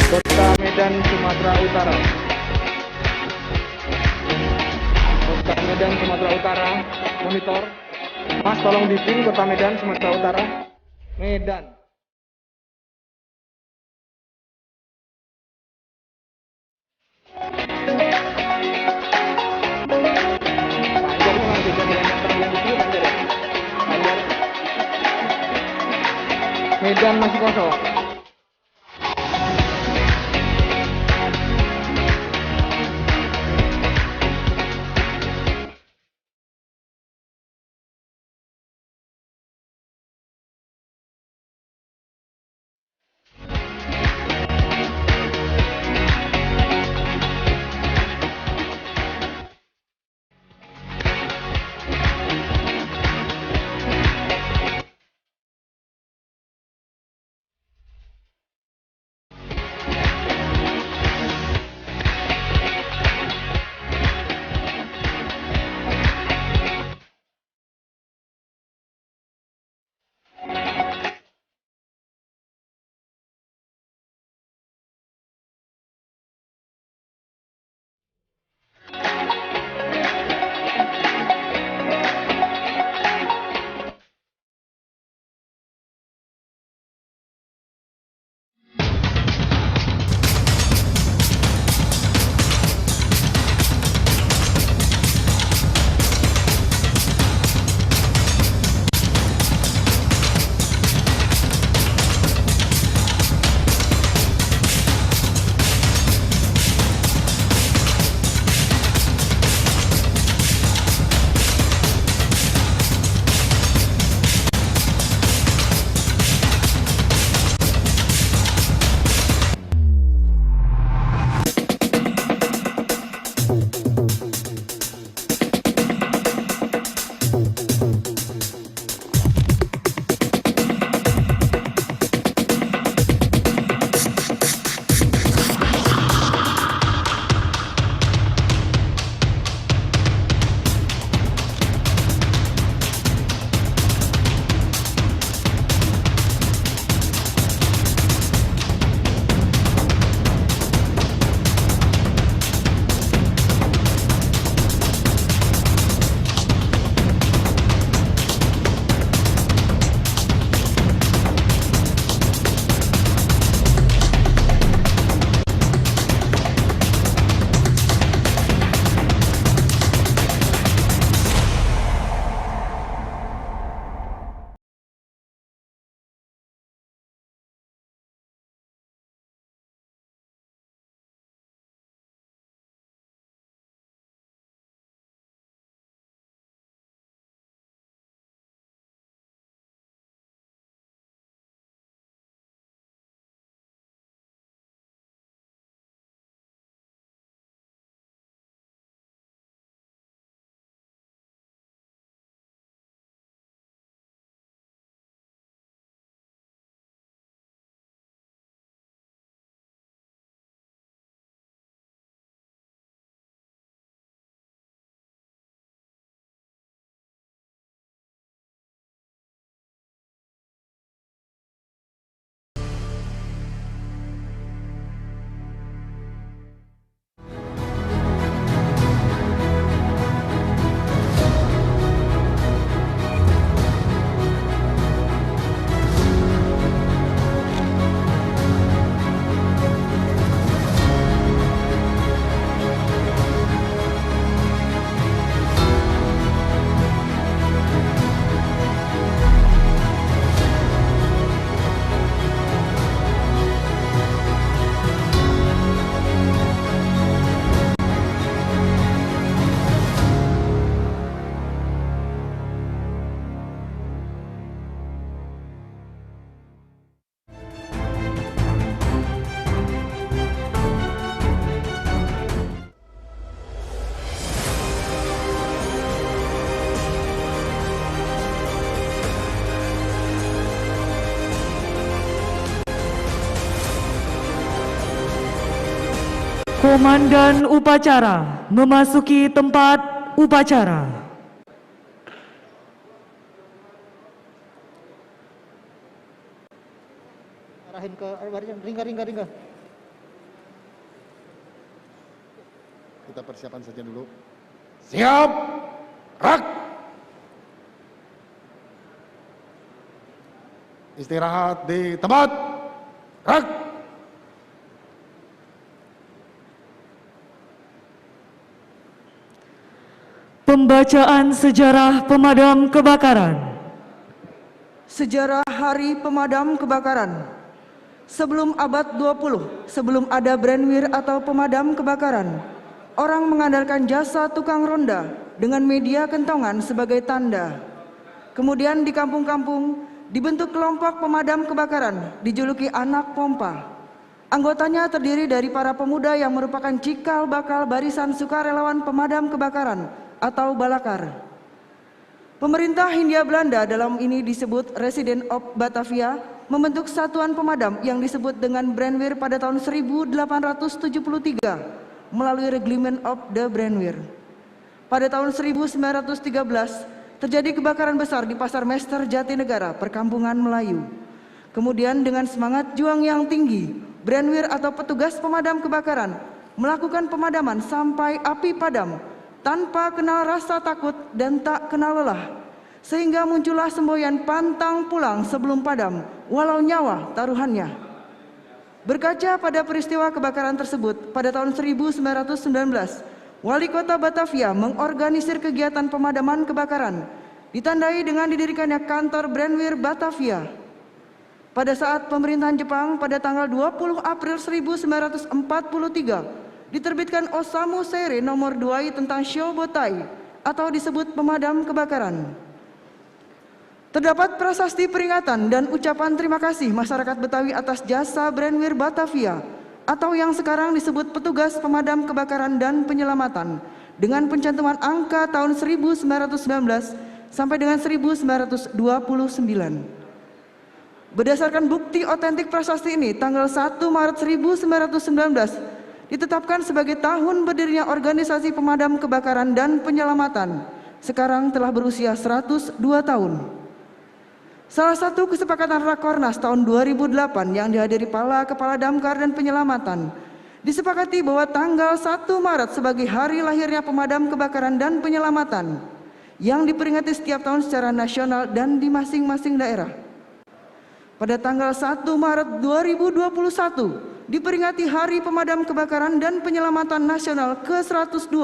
Kota Medan, Sumatera Utara. Kota Medan, Sumatera Utara. Monitor. Mas, tolong di-ping Kota Medan, Sumatera Utara. Medan. Medan masih kosong. Komandan upacara memasuki tempat upacara. Arahin ke ringga. kita persiapan saja dulu. Siap, rak. Istirahat di tempat, rak. Pembacaan sejarah pemadam kebakaran. Sejarah Hari Pemadam Kebakaran. Sebelum abad 20, sebelum ada Brandweer atau pemadam kebakaran, orang mengandalkan jasa tukang ronda dengan media kentongan sebagai tanda. Kemudian di kampung-kampung dibentuk kelompok pemadam kebakaran, dijuluki anak pompa. Anggotanya terdiri dari para pemuda yang merupakan cikal bakal barisan sukarelawan pemadam kebakaran atau balakar. Pemerintah Hindia Belanda, dalam ini disebut Resident of Batavia, membentuk satuan pemadam yang disebut dengan Brandweer pada tahun 1873 melalui Reglement of the Brandweer. Pada tahun 1913 terjadi kebakaran besar di Pasar Mester Jatinegara, perkampungan Melayu. Kemudian dengan semangat juang yang tinggi, Brandweer atau petugas pemadam kebakaran melakukan pemadaman sampai api padam tanpa kenal rasa takut dan tak kenal lelah, sehingga muncullah semboyan pantang pulang sebelum padam, walau nyawa taruhannya. Berkaca pada peristiwa kebakaran tersebut, pada tahun 1919, Wali Kota Batavia mengorganisir kegiatan pemadaman kebakaran, ditandai dengan didirikannya kantor Brandweer Batavia. Pada saat pemerintahan Jepang pada tanggal 20 April 1943, diterbitkan Osamu Seire nomor 2 tentang Shobotai atau disebut pemadam kebakaran. Terdapat prasasti peringatan dan ucapan terima kasih masyarakat Betawi atas jasa Brandweer Batavia atau yang sekarang disebut petugas pemadam kebakaran dan penyelamatan dengan pencantuman angka tahun 1919 sampai dengan 1929. Berdasarkan bukti otentik prasasti ini, tanggal 1 Maret 1919 ditetapkan sebagai tahun berdirinya organisasi pemadam kebakaran dan penyelamatan. Sekarang telah berusia 102 tahun. Salah satu kesepakatan Rakornas tahun 2008 yang dihadiri para kepala damkar dan penyelamatan, disepakati bahwa tanggal 1 Maret sebagai hari lahirnya pemadam kebakaran dan penyelamatan yang diperingati setiap tahun secara nasional dan di masing-masing daerah. Pada tanggal 1 Maret 2021 diperingati Hari Pemadam Kebakaran dan Penyelamatan Nasional ke-102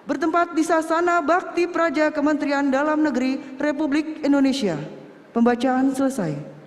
bertempat di Sasana Bakti Praja Kementerian Dalam Negeri Republik Indonesia. Pembacaan selesai.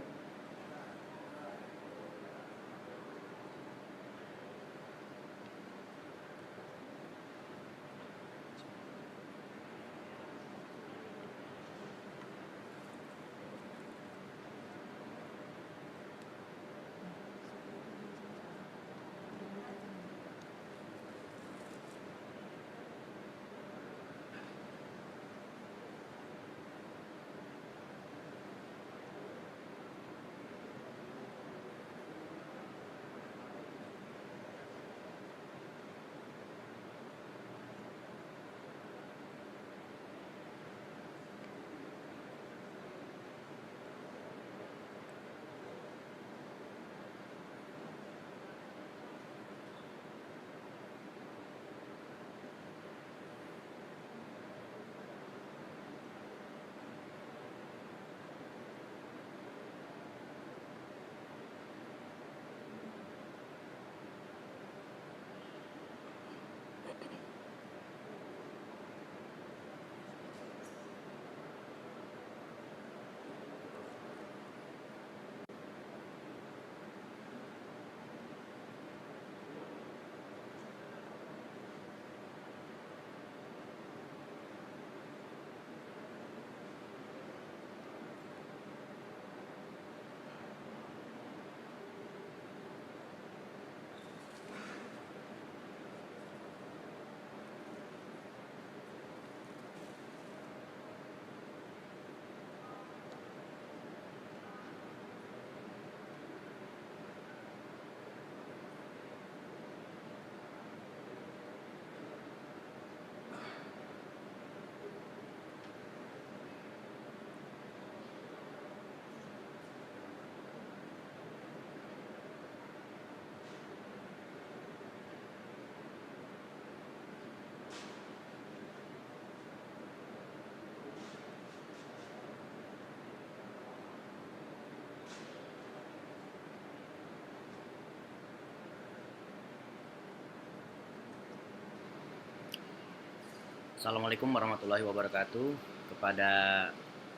Assalamualaikum warahmatullahi wabarakatuh kepada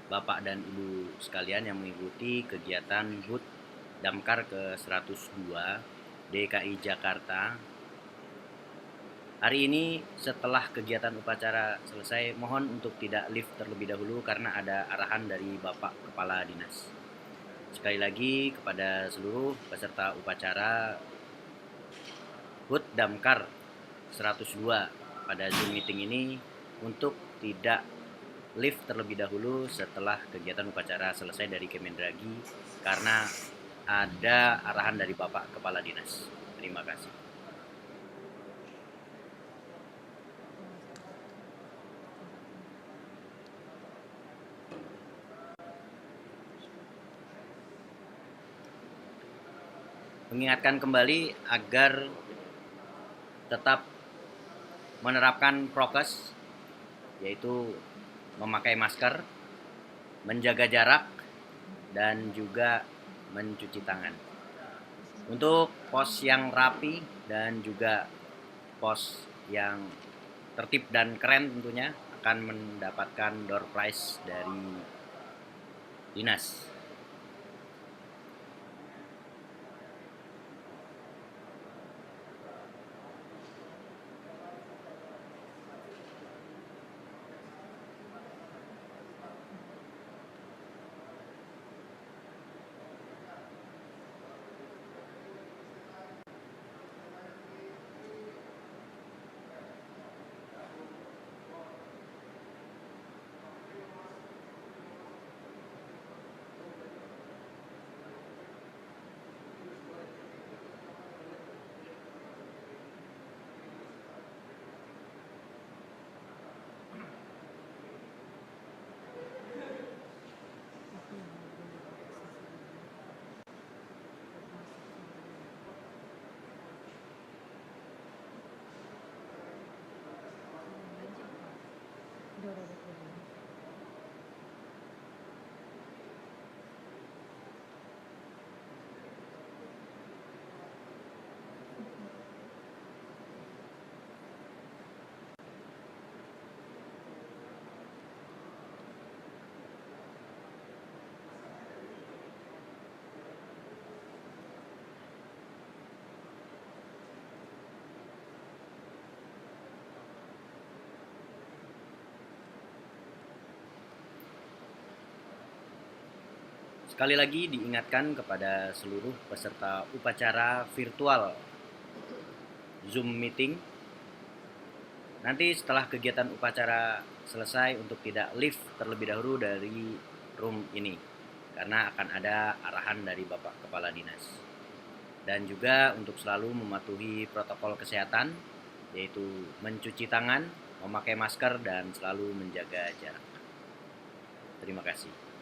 Bapak dan Ibu sekalian yang mengikuti kegiatan HUT Damkar ke-102 DKI Jakarta. Hari ini setelah kegiatan upacara selesai, mohon untuk tidak lift terlebih dahulu karena ada arahan dari Bapak Kepala Dinas. Sekali lagi kepada seluruh peserta upacara HUT Damkar 102 pada Zoom meeting ini untuk tidak lift terlebih dahulu setelah kegiatan upacara selesai dari Kemendagri karena ada arahan dari Bapak Kepala Dinas. Terima kasih. Mengingatkan kembali agar tetap menerapkan prokes, yaitu memakai masker, menjaga jarak, dan juga mencuci tangan. Untuk pos yang rapi dan juga pos yang tertib dan keren tentunya akan mendapatkan door prize dari dinas. Sekali lagi diingatkan kepada seluruh peserta upacara virtual Zoom meeting, nanti setelah kegiatan upacara selesai untuk tidak lift terlebih dahulu dari room ini karena akan ada arahan dari Bapak Kepala Dinas. Dan juga untuk selalu mematuhi protokol kesehatan, yaitu mencuci tangan, memakai masker, dan selalu menjaga jarak. Terima kasih.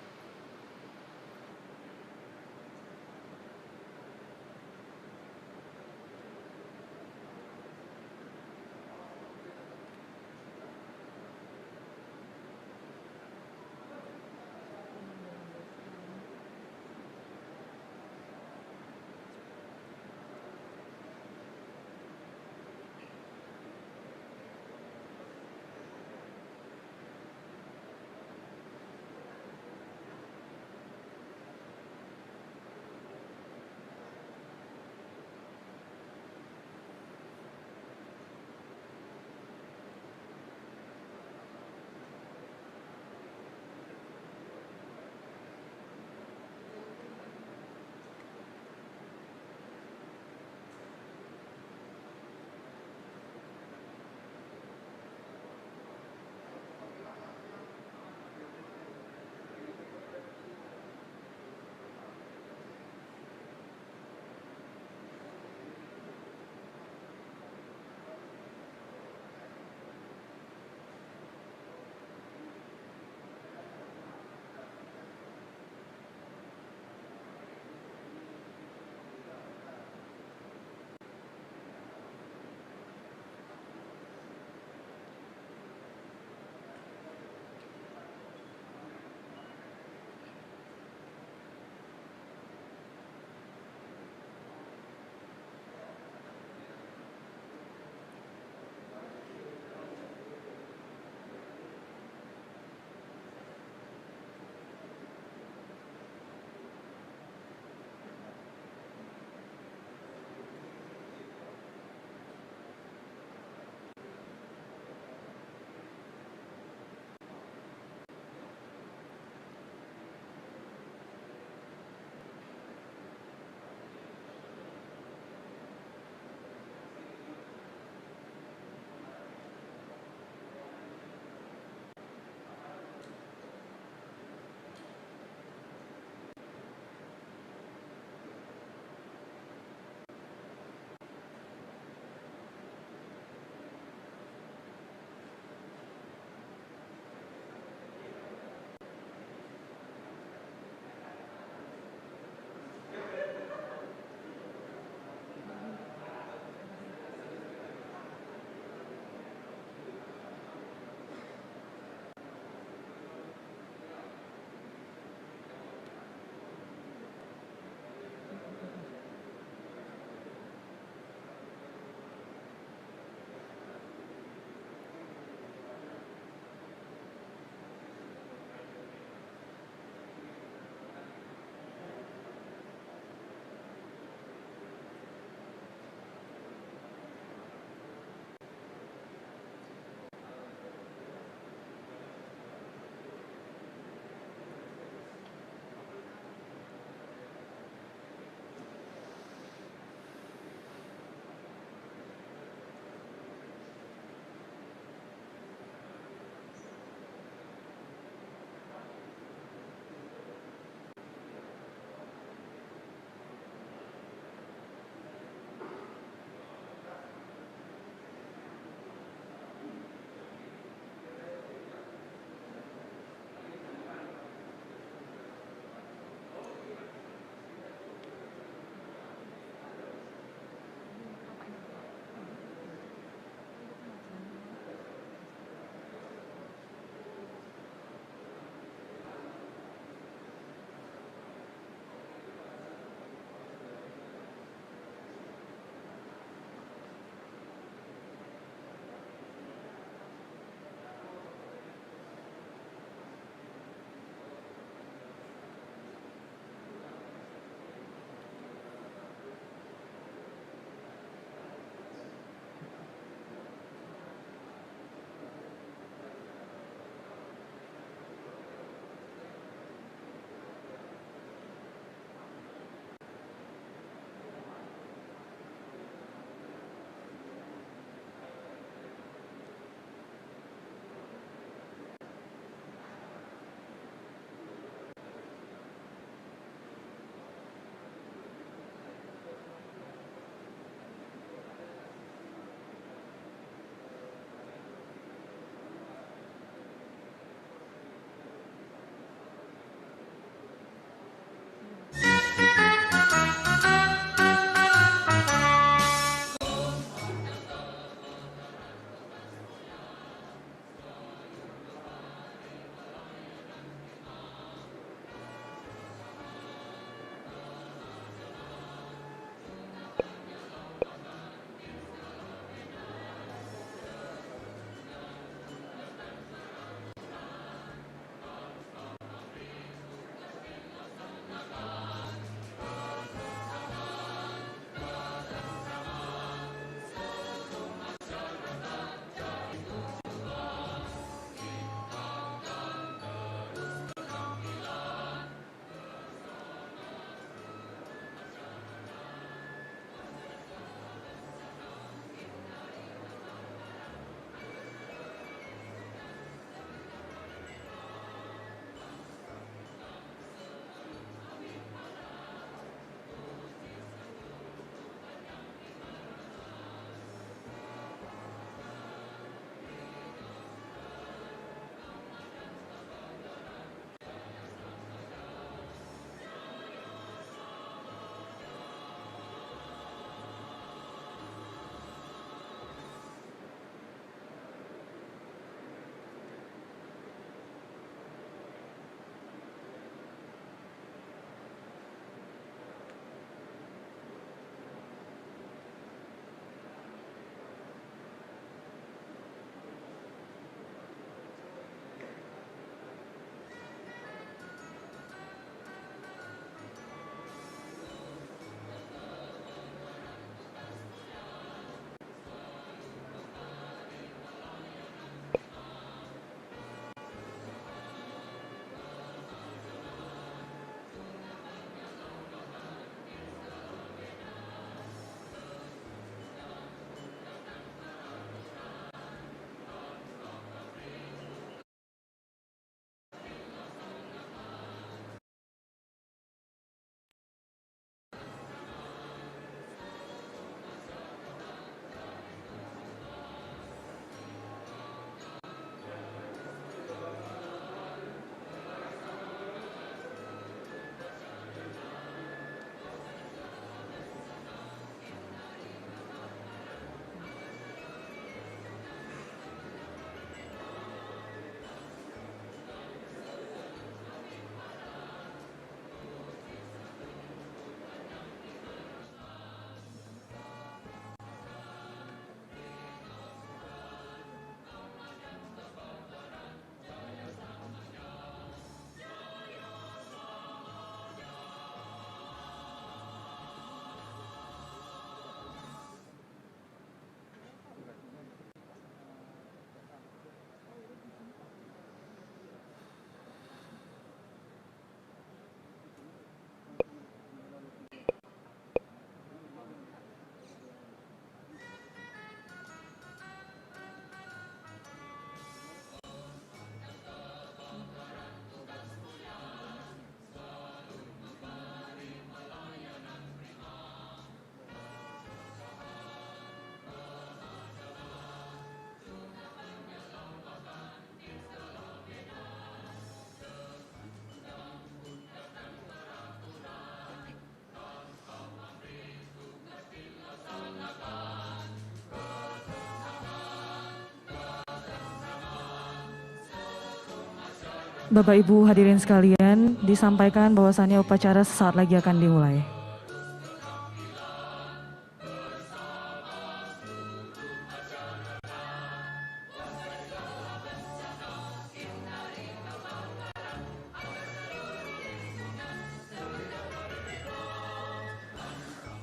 Bapak Ibu hadirin sekalian, disampaikan bahwasannya upacara sesaat lagi akan dimulai.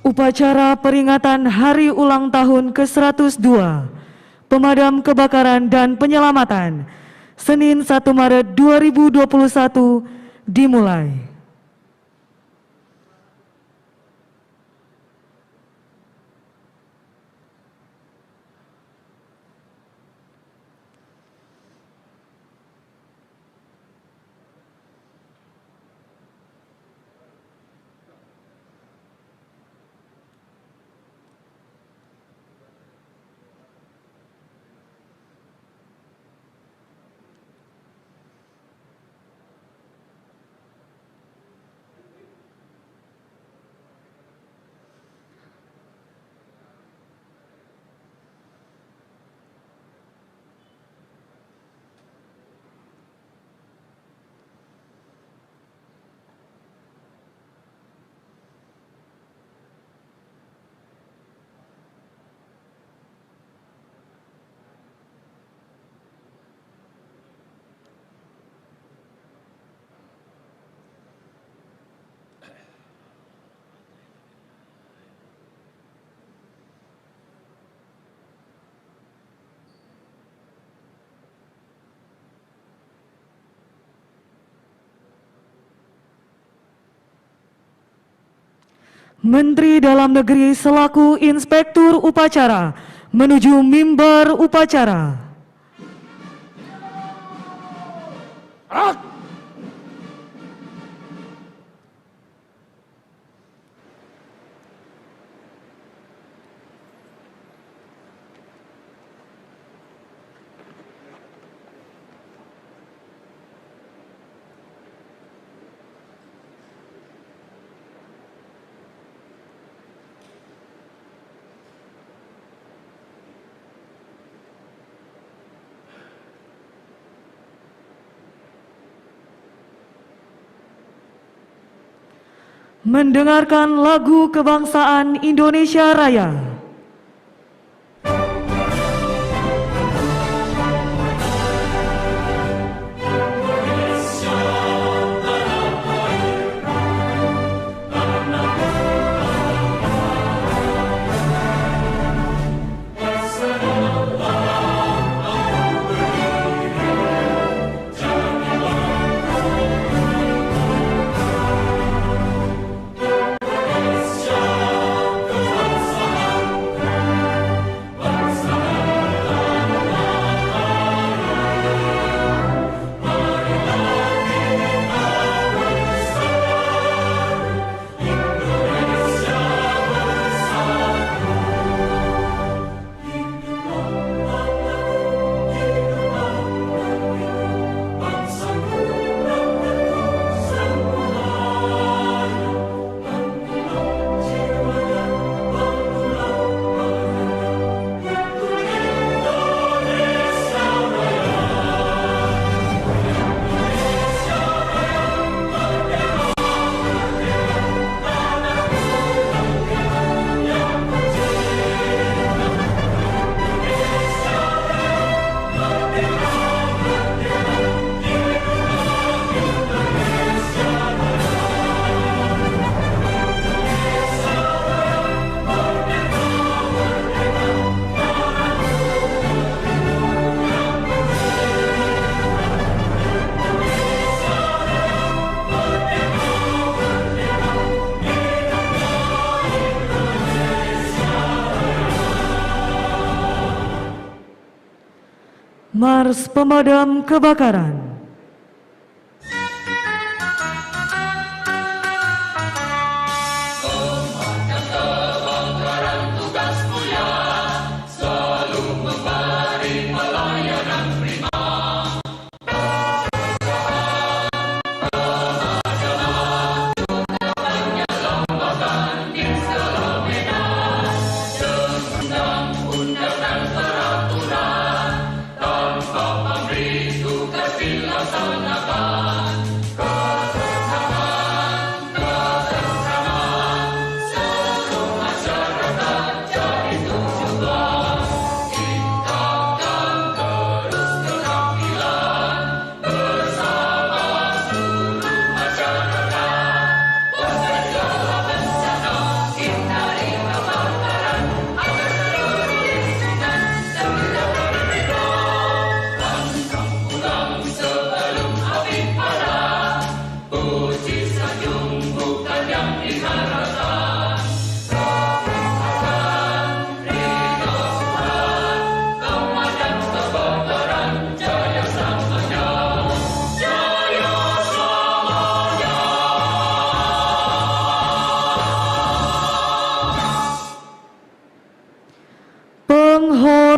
Upacara peringatan Hari Ulang Tahun ke-102 Pemadam Kebakaran dan Penyelamatan Senin 1 Maret 2021 dimulai. Menteri Dalam Negeri selaku Inspektur Upacara menuju mimbar upacara. Mendengarkan lagu kebangsaan Indonesia Raya. Mars Pemadam Kebakaran. Tanpa pamrih tugas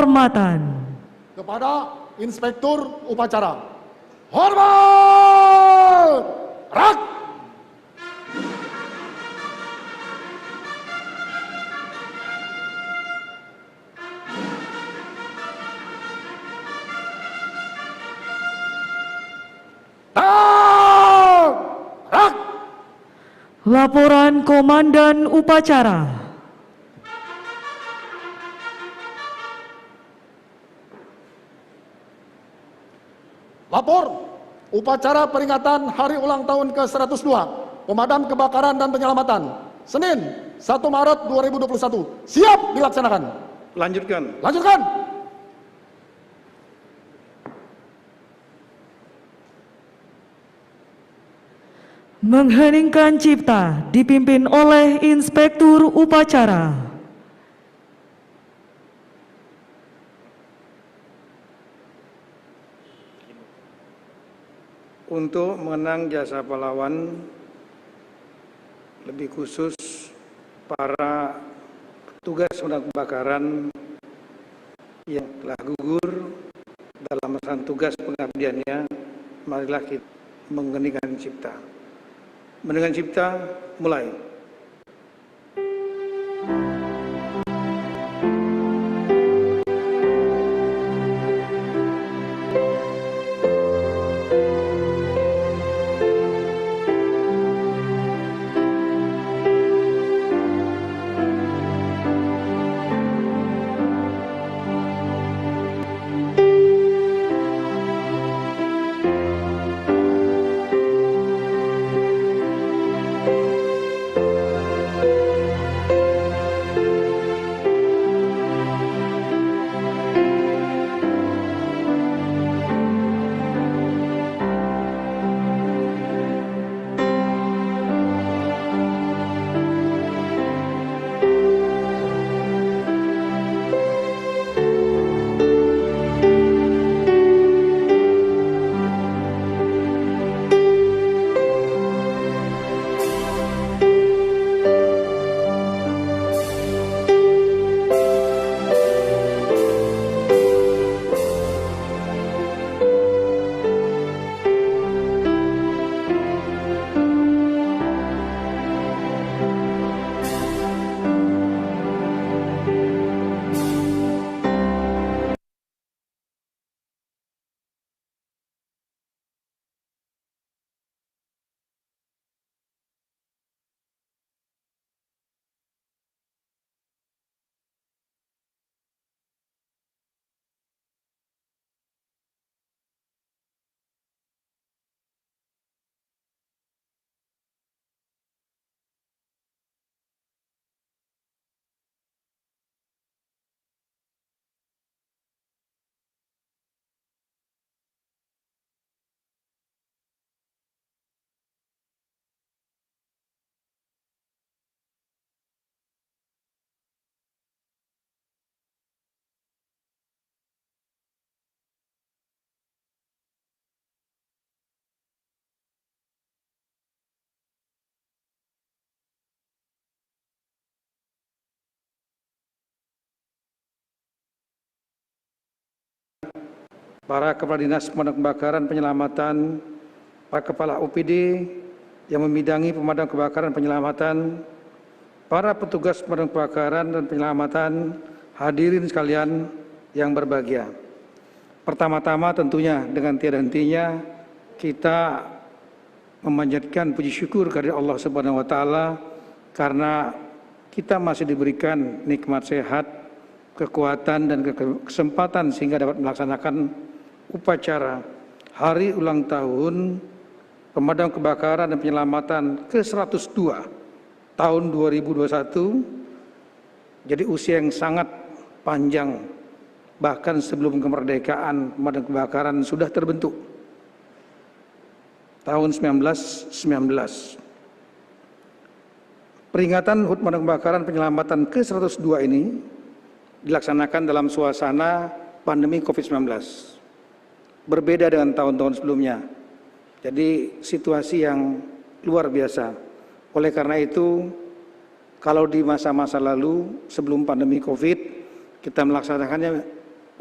penghormatan. Kepada Inspektur Upacara. Hormat! Rak! Rak! Laporan Komandan Upacara. Lapor upacara peringatan hari ulang tahun ke-102 Pemadam Kebakaran dan Penyelamatan Senin 1 Maret 2021 siap dilaksanakan. Lanjutkan. Lanjutkan. Mengheningkan cipta dipimpin oleh Inspektur Upacara. Untuk mengenang jasa pahlawan, lebih khusus para petugas pemadam kebakaran yang telah gugur dalam melaksanakan tugas pengabdiannya, marilah kita mengheningkan cipta. Mendengar cipta, mulai. Para Kepala Dinas Pemadam Kebakaran Penyelamatan, para Kepala OPD yang membidangi pemadam kebakaran penyelamatan, para petugas pemadam kebakaran dan penyelamatan, hadirin sekalian yang berbahagia. Pertama-tama tentunya dengan tiada hentinya kita memanjatkan puji syukur kepada Allah Subhanahu wa taala karena kita masih diberikan nikmat sehat, kekuatan dan kesempatan sehingga dapat melaksanakan upacara hari ulang tahun Pemadam Kebakaran dan Penyelamatan ke-102 tahun 2021. Jadi usia yang sangat panjang, bahkan sebelum kemerdekaan pemadam kebakaran sudah terbentuk tahun 1919. Peringatan HUT Pemadam Kebakaran Penyelamatan ke-102 ini dilaksanakan dalam suasana pandemi COVID-19. Berbeda dengan tahun-tahun sebelumnya. Jadi situasi yang luar biasa. Oleh karena itu, kalau di masa-masa lalu sebelum pandemi COVID, kita melaksanakannya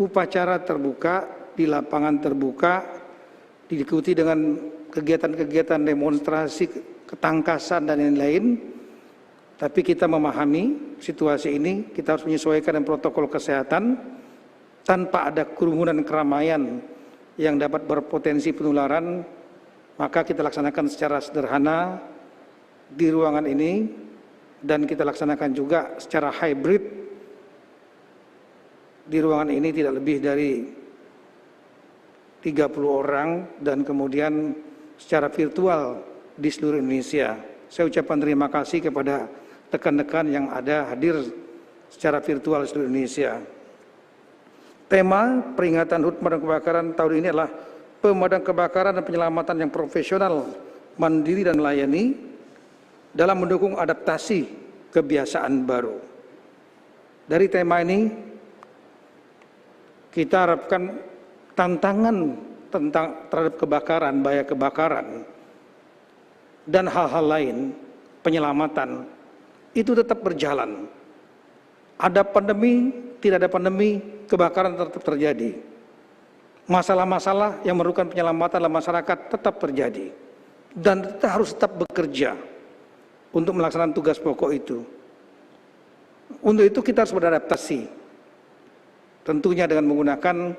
upacara terbuka, di lapangan terbuka, diikuti dengan kegiatan-kegiatan demonstrasi, ketangkasan dan lain-lain. Tapi kita memahami situasi ini, kita harus menyesuaikan dengan protokol kesehatan tanpa ada kerumunan keramaian yang dapat berpotensi penularan. Maka kita laksanakan secara sederhana di ruangan ini, dan kita laksanakan juga secara hybrid di ruangan ini, tidak lebih dari 30 orang, dan kemudian secara virtual di seluruh Indonesia. Saya ucapkan terima kasih kepada rekan-rekan yang ada hadir secara virtual di seluruh Indonesia. Tema peringatan HUT pemadam kebakaran tahun ini adalah pemadam kebakaran dan penyelamatan yang profesional, mandiri dan melayani dalam mendukung adaptasi kebiasaan baru. Dari tema ini kita harapkan tantangan terhadap kebakaran, bahaya kebakaran, dan hal-hal lain, penyelamatan, itu tetap berjalan. Ada pandemi, tidak ada pandemi, kebakaran tetap terjadi. Masalah-masalah yang memerlukan penyelamatan dalam masyarakat tetap terjadi. Dan kita harus tetap bekerja untuk melaksanakan tugas pokok itu. Untuk itu kita harus beradaptasi. Tentunya dengan menggunakan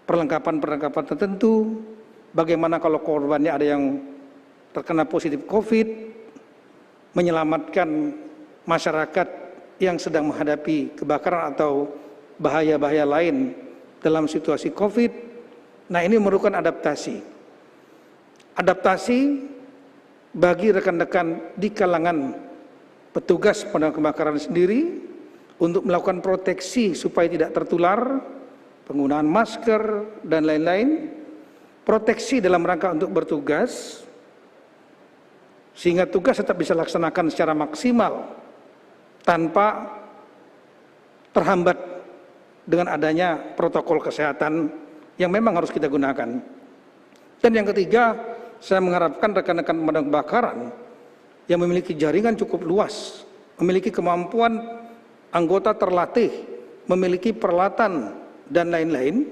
perlengkapan-perlengkapan tertentu. Bagaimana kalau korbannya ada yang terkena positif COVID, menyelamatkan masyarakat yang sedang menghadapi kebakaran atau bahaya-bahaya lain dalam situasi COVID. Nah, ini memerlukan adaptasi. Adaptasi bagi rekan-rekan di kalangan petugas pemadam kebakaran sendiri untuk melakukan proteksi supaya tidak tertular, penggunaan masker dan lain-lain, proteksi dalam rangka untuk bertugas, sehingga tugas tetap bisa dilaksanakan secara maksimal tanpa terhambat dengan adanya protokol kesehatan yang memang harus kita gunakan. Dan yang ketiga, saya mengharapkan rekan-rekan pemadam kebakaran yang memiliki jaringan cukup luas, memiliki kemampuan anggota terlatih, memiliki peralatan dan lain-lain,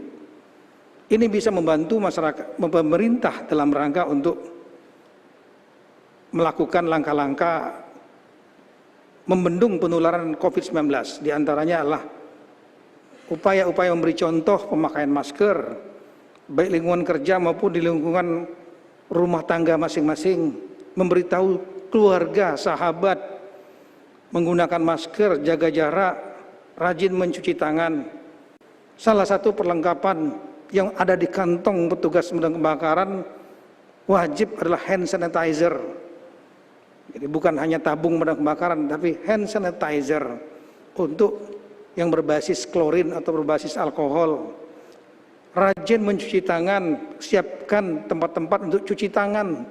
ini bisa membantu masyarakat, pemerintah dalam rangka untuk melakukan langkah-langkah membendung penularan COVID-19. Di antaranya adalah upaya-upaya memberi contoh pemakaian masker, baik lingkungan kerja maupun di lingkungan rumah tangga masing-masing, memberitahu keluarga, sahabat, menggunakan masker, jaga jarak, rajin mencuci tangan. Salah satu perlengkapan yang ada di kantong petugas pemadam kebakaran wajib adalah hand sanitizer. Jadi bukan hanya tabung pemadam kebakaran, tapi hand sanitizer untuk yang berbasis klorin atau berbasis alkohol. Rajin mencuci tangan, siapkan tempat-tempat untuk cuci tangan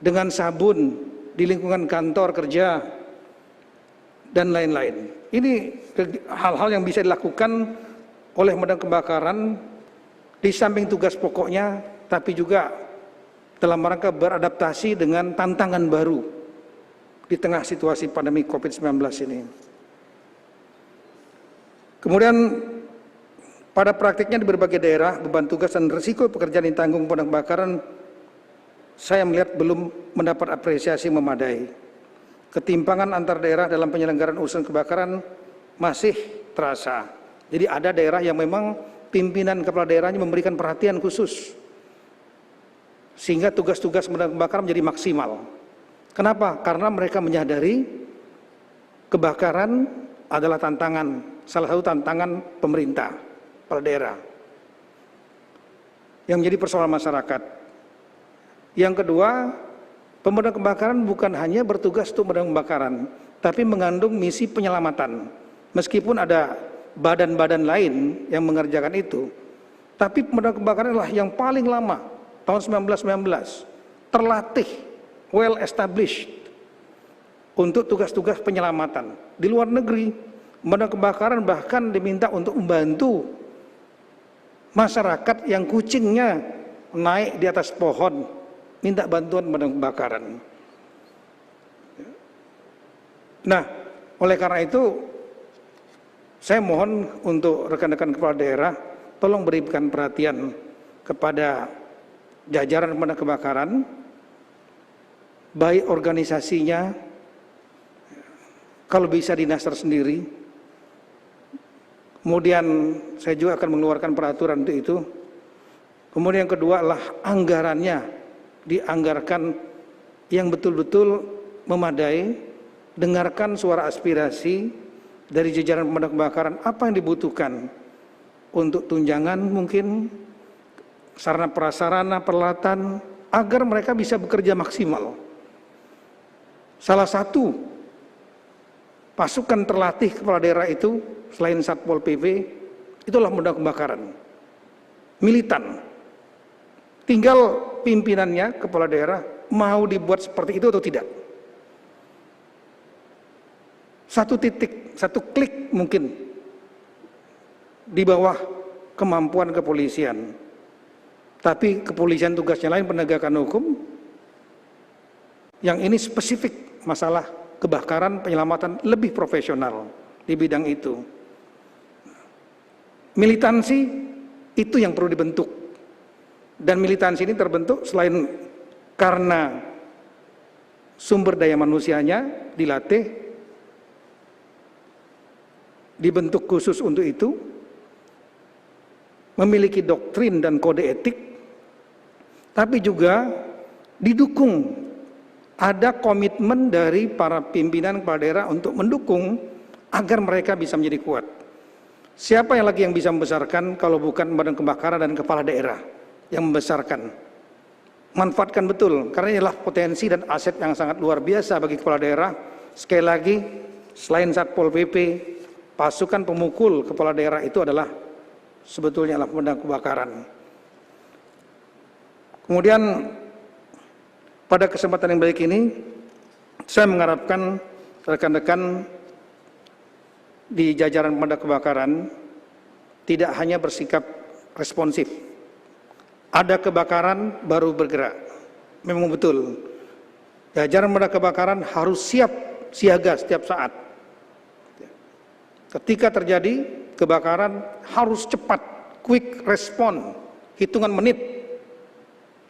dengan sabun di lingkungan kantor kerja dan lain-lain. Ini hal-hal yang bisa dilakukan oleh pemadam kebakaran di samping tugas pokoknya, tapi juga dalam rangka beradaptasi dengan tantangan baru di tengah situasi pandemi COVID-19 ini. Kemudian pada praktiknya di berbagai daerah, beban tugas dan risiko pekerjaan yang ditanggung pemadam kebakaran saya melihat belum mendapat apresiasi memadai. Ketimpangan antar daerah dalam penyelenggaraan urusan kebakaran masih terasa. Jadi ada daerah yang memang pimpinan kepala daerahnya memberikan perhatian khusus, sehingga tugas-tugas pemadam kebakaran menjadi maksimal. Kenapa? Karena mereka menyadari kebakaran adalah tantangan, salah satu tantangan pemerintah, kepala daerah, yang menjadi persoalan masyarakat. Yang kedua, pemadam kebakaran bukan hanya bertugas untuk pemadam kebakaran, tapi mengandung misi penyelamatan. Meskipun ada badan-badan lain yang mengerjakan itu, tapi pemadam kebakaran adalah yang paling lama, tahun 1919, terlatih, well established untuk tugas-tugas penyelamatan. Di luar negeri, pemadam kebakaran bahkan diminta untuk membantu masyarakat yang kucingnya naik di atas pohon, minta bantuan pemadam kebakaran. Nah, oleh karena itu saya mohon untuk rekan-rekan kepala daerah, tolong berikan perhatian kepada jajaran pemadam kebakaran, baik organisasinya, kalau bisa dinas tersendiri. Kemudian saya juga akan mengeluarkan peraturan untuk itu. Kemudian yang kedua adalah anggarannya dianggarkan yang betul-betul memadai, dengarkan suara aspirasi dari jajaran pemadam kebakaran, apa yang dibutuhkan untuk tunjangan mungkin, sarana prasarana, peralatan, agar mereka bisa bekerja maksimal. Salah satu pasukan terlatih kepala daerah itu, selain Satpol PP, itulah pemadam kebakaran. Militan. Tinggal pimpinannya, kepala daerah, mau dibuat seperti itu atau tidak. Satu titik, satu klik mungkin di bawah kemampuan kepolisian. Tapi kepolisian tugasnya lain, penegakan hukum. Yang ini spesifik masalah kebakaran, penyelamatan, lebih profesional di bidang itu. Militansi itu yang perlu dibentuk. Dan militansi ini terbentuk selain karena sumber daya manusianya dilatih, dibentuk khusus untuk itu, memiliki doktrin dan kode etik, tapi juga didukung, ada komitmen dari para pimpinan kepala daerah untuk mendukung agar mereka bisa menjadi kuat. Siapa yang lagi yang bisa membesarkan kalau bukan badan kebakaran dan kepala daerah yang membesarkan? Manfaatkan betul, karena inilah potensi dan aset yang sangat luar biasa bagi kepala daerah. Sekali lagi, selain Satpol PP, pasukan pemukul kepala daerah itu adalah sebetulnya adalah pemadam kebakaran. Kemudian pada kesempatan yang baik ini, saya mengharapkan rekan-rekan di jajaran pemadam kebakaran tidak hanya bersikap responsif. Ada kebakaran baru bergerak. Memang betul. Jajaran pemadam kebakaran harus siap siaga setiap saat. Ketika terjadi kebakaran harus cepat, quick respon, hitungan menit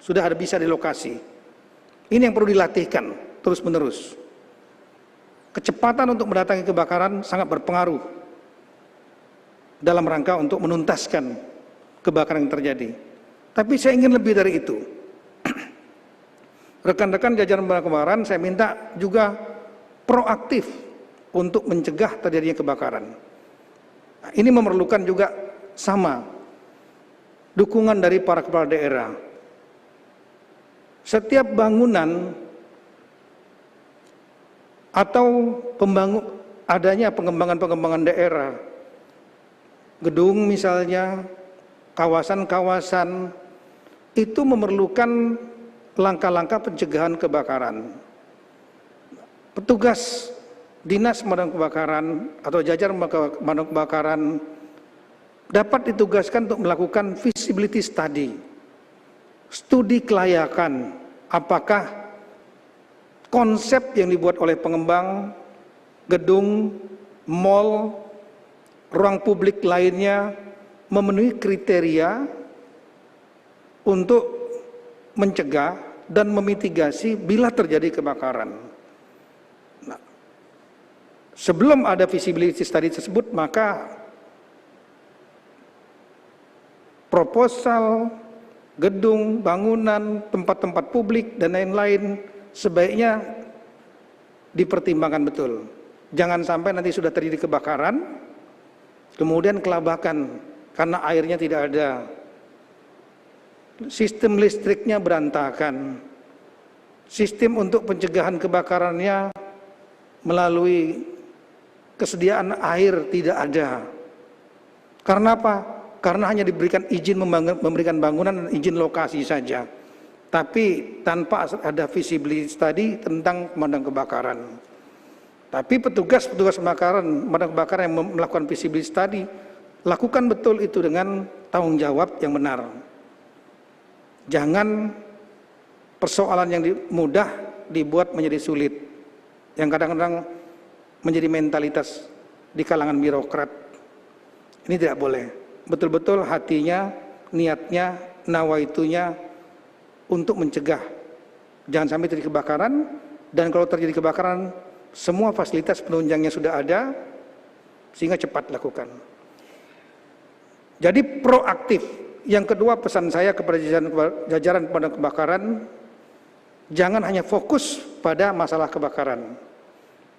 sudah ada bisa di lokasi. Ini yang perlu dilatihkan terus-menerus. Kecepatan untuk mendatangi kebakaran sangat berpengaruh dalam rangka untuk menuntaskan kebakaran yang terjadi. Tapi saya ingin lebih dari itu. Rekan-rekan jajaran pemadam kebakaran saya minta juga proaktif untuk mencegah terjadinya kebakaran. Nah, ini memerlukan juga sama dukungan dari para kepala daerah. Setiap bangunan atau adanya pengembangan daerah, gedung misalnya, kawasan-kawasan, itu memerlukan langkah-langkah pencegahan kebakaran. Petugas Dinas Pemadam Kebakaran atau jajaran pemadam kebakaran dapat ditugaskan untuk melakukan feasibility study, studi kelayakan, apakah konsep yang dibuat oleh pengembang gedung, mal, ruang publik lainnya memenuhi kriteria untuk mencegah dan memitigasi bila terjadi kebakaran. Sebelum ada feasibility study tersebut, maka proposal, gedung, bangunan, tempat-tempat publik, dan lain-lain sebaiknya dipertimbangkan betul. Jangan sampai nanti sudah terjadi kebakaran, kemudian kelabakan karena airnya tidak ada, sistem listriknya berantakan, sistem untuk pencegahan kebakarannya melalui kesediaan air tidak ada. Karena apa? Karena hanya diberikan izin memberikan bangunan dan izin lokasi saja, tapi tanpa ada visibility study tentang pemadam kebakaran. Tapi petugas pemadam kebakaran yang melakukan visibility study, lakukan betul itu dengan tanggung jawab yang benar. Jangan persoalan yang mudah dibuat menjadi sulit, yang kadang-kadang menjadi mentalitas di kalangan birokrat. Ini tidak boleh. Betul-betul hatinya, niatnya, nawaitunya untuk mencegah. Jangan sampai terjadi kebakaran, dan kalau terjadi kebakaran, semua fasilitas penunjangnya sudah ada, sehingga cepat lakukan. Jadi proaktif. Yang kedua, pesan saya kepada jajaran pemadam kebakaran, jangan hanya fokus pada masalah kebakaran,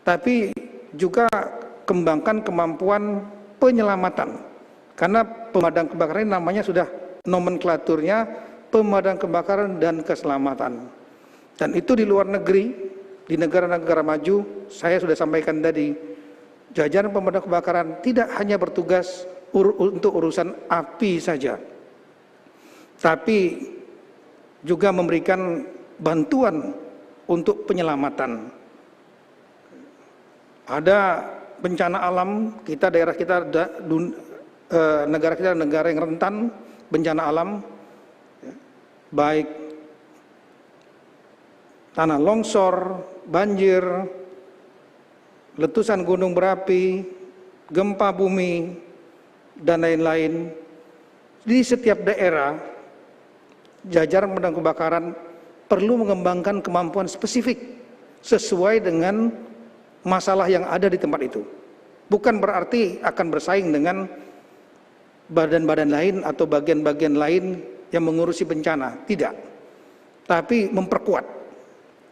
tapi juga kembangkan kemampuan penyelamatan. Karena pemadam kebakaran ini namanya sudah nomenklaturnya pemadam kebakaran dan keselamatan. Dan itu di luar negeri, di negara-negara maju, saya sudah sampaikan tadi, jajaran pemadam kebakaran tidak hanya bertugas untuk urusan api saja, tapi juga memberikan bantuan untuk penyelamatan. Ada bencana alam, daerah kita, negara kita negara yang rentan bencana alam, baik tanah longsor, banjir, letusan gunung berapi, gempa bumi, dan lain-lain. Di setiap daerah, jajaran pemadam kebakaran perlu mengembangkan kemampuan spesifik sesuai dengan masalah yang ada di tempat itu. Bukan berarti akan bersaing dengan badan-badan lain atau bagian-bagian lain yang mengurusi bencana, tidak. Tapi memperkuat,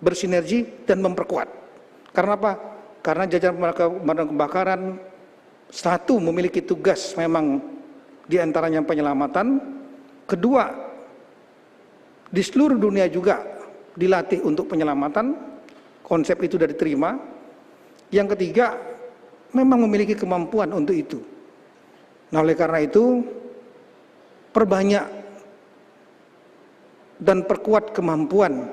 bersinergi dan memperkuat. Karena apa? Karena jajaran pemadam kebakaran satu memiliki tugas memang diantaranya penyelamatan, kedua di seluruh dunia juga dilatih untuk penyelamatan, konsep itu sudah diterima. Yang ketiga, memang memiliki kemampuan untuk itu. Nah, oleh karena itu, perbanyak dan perkuat kemampuan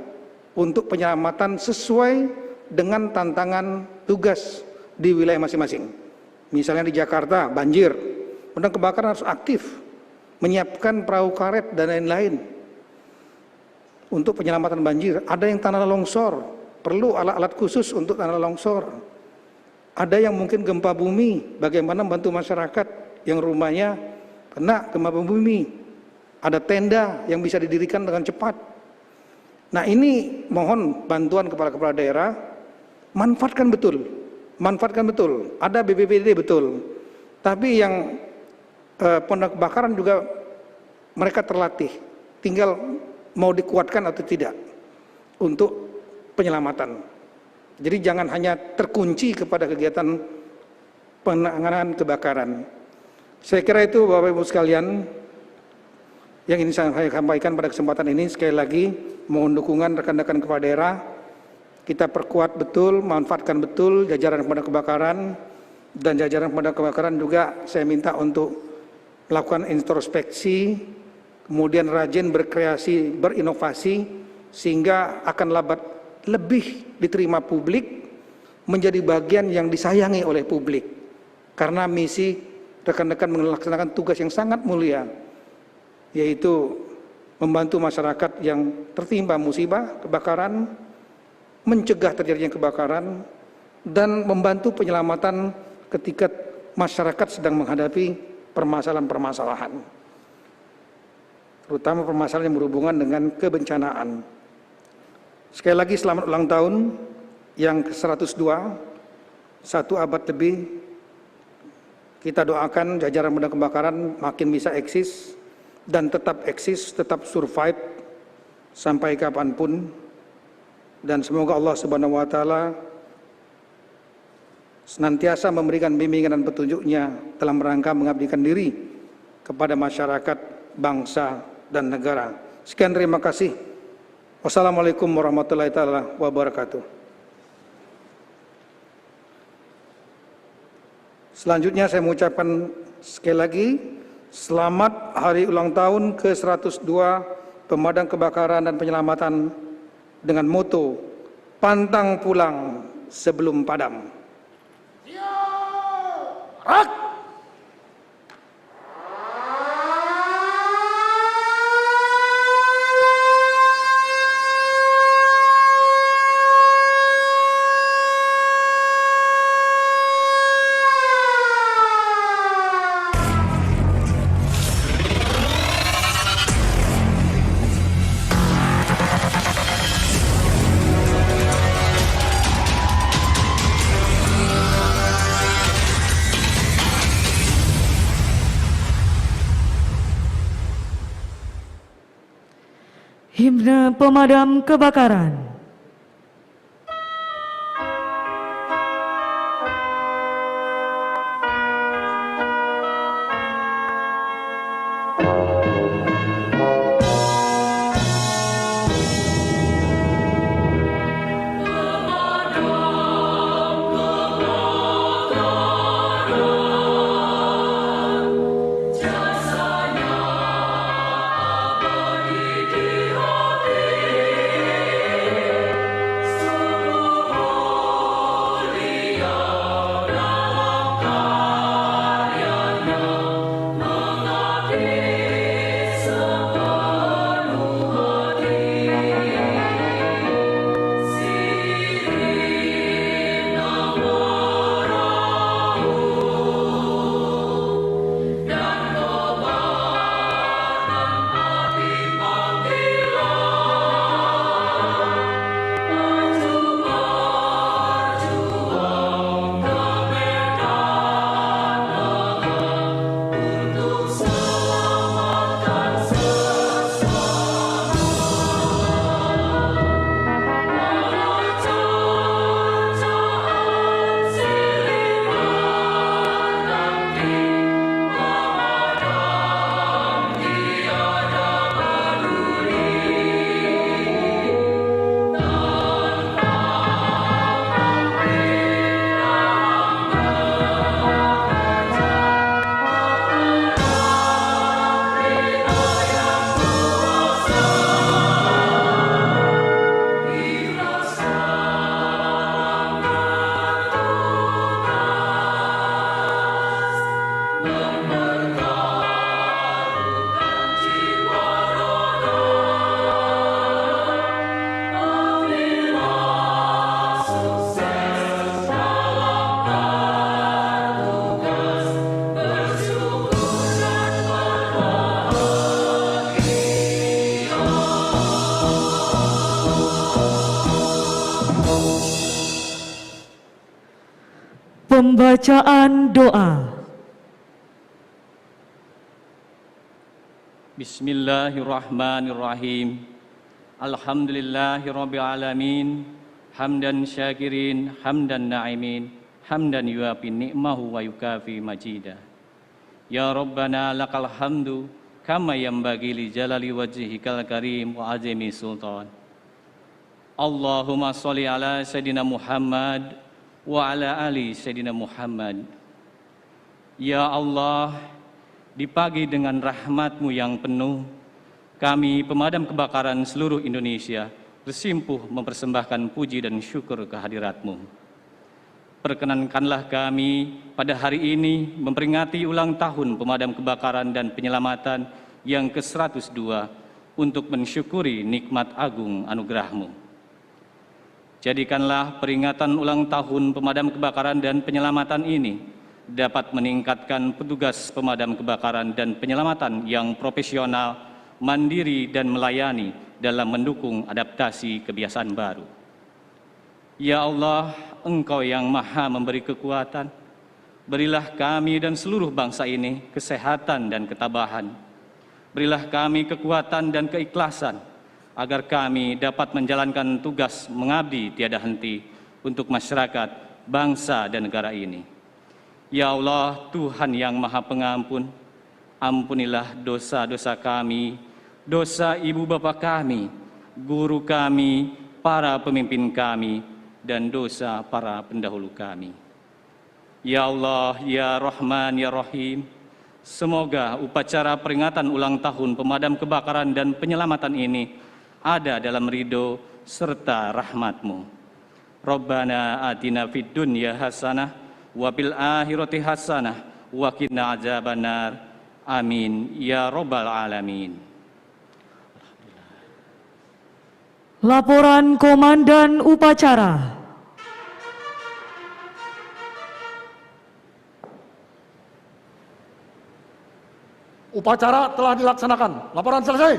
untuk penyelamatan sesuai dengan tantangan tugas di wilayah masing-masing. Misalnya di Jakarta, banjir, pemadam kebakaran harus aktif, menyiapkan perahu karet dan lain-lain untuk penyelamatan banjir. Ada yang tanah longsor, perlu alat-alat khusus untuk tanah longsor. Ada yang mungkin gempa bumi, bagaimana membantu masyarakat yang rumahnya kena gempa bumi. Ada tenda yang bisa didirikan dengan cepat. Nah, ini mohon bantuan kepala-kepala daerah, manfaatkan betul. Ada BPBD betul. Tapi yang pemadam kebakaran juga mereka terlatih. Tinggal mau dikuatkan atau tidak untuk penyelamatan. Jadi jangan hanya terkunci kepada kegiatan penanganan kebakaran. Saya kira itu Bapak Ibu sekalian yang ingin saya sampaikan pada kesempatan ini. Sekali lagi mohon dukungan rekan-rekan kepala daerah. Kita perkuat betul, manfaatkan betul jajaran pemadam kebakaran, dan jajaran pemadam kebakaran juga saya minta untuk melakukan introspeksi, kemudian rajin berkreasi, berinovasi, sehingga akan lebih diterima publik, menjadi bagian yang disayangi oleh publik. Karena misi rekan-rekan melaksanakan tugas yang sangat mulia, yaitu membantu masyarakat yang tertimpa musibah kebakaran, mencegah terjadinya kebakaran, dan membantu penyelamatan ketika masyarakat sedang menghadapi permasalahan-permasalahan, terutama permasalahan yang berhubungan dengan kebencanaan. Sekali lagi selamat ulang tahun yang ke-102, 1 abad lebih. Kita doakan jajaran pemadam kebakaran makin bisa eksis dan tetap eksis, tetap survive sampai kapanpun. Dan semoga Allah Subhanahu wa Ta'ala senantiasa memberikan bimbingan dan petunjuknya dalam rangka mengabdikan diri kepada masyarakat, bangsa, dan negara. Sekian, terima kasih. Wassalamualaikum warahmatullahi taala wabarakatuh. Selanjutnya saya mengucapkan sekali lagi selamat hari ulang tahun ke-102 Pemadam Kebakaran dan Penyelamatan dengan moto pantang pulang sebelum padam. Rak! Himne Pemadam Kebakaran. Pembacaan doa. Bismillahirrahmanirrahim. Alhamdulillahirabbil alamin. Hamdan syakirin, hamdan na'imin, hamdan yuafi ni'mahu wa yukafi majida. Ya Rabbana lakal hamdu kama yanbaghi li jalali wajhikal karim wa azimi sultan. Allahumma sholli ala sayidina Muhammad wa ala ali Sayyidina Muhammad. Ya Allah, di pagi dengan rahmat-Mu yang penuh, kami pemadam kebakaran seluruh Indonesia bersimpuh mempersembahkan puji dan syukur kehadirat-Mu. Perkenankanlah kami pada hari ini memperingati ulang tahun pemadam kebakaran dan penyelamatan yang ke-102 untuk mensyukuri nikmat agung anugerah-Mu. Jadikanlah peringatan ulang tahun pemadam kebakaran dan penyelamatan ini dapat meningkatkan petugas pemadam kebakaran dan penyelamatan yang profesional, mandiri dan melayani dalam mendukung adaptasi kebiasaan baru. Ya Allah, Engkau yang Maha memberi kekuatan, berilah kami dan seluruh bangsa ini kesehatan dan ketabahan. Berilah kami kekuatan dan keikhlasan, agar kami dapat menjalankan tugas mengabdi tiada henti untuk masyarakat, bangsa, dan negara ini. Ya Allah, Tuhan yang Maha Pengampun, ampunilah dosa-dosa kami, dosa ibu bapa kami, guru kami, para pemimpin kami, dan dosa para pendahulu kami. Ya Allah, Ya Rahman, Ya Rahim, semoga upacara peringatan ulang tahun pemadam kebakaran dan penyelamatan ini ada dalam ridho serta rahmat-Mu. Rabbana atina fid dunya hasanah wa fil akhirati hasanah wa qina adzabannar. Amin ya rabbal alamin. Laporan Komandan Upacara. Upacara telah dilaksanakan. Laporan selesai.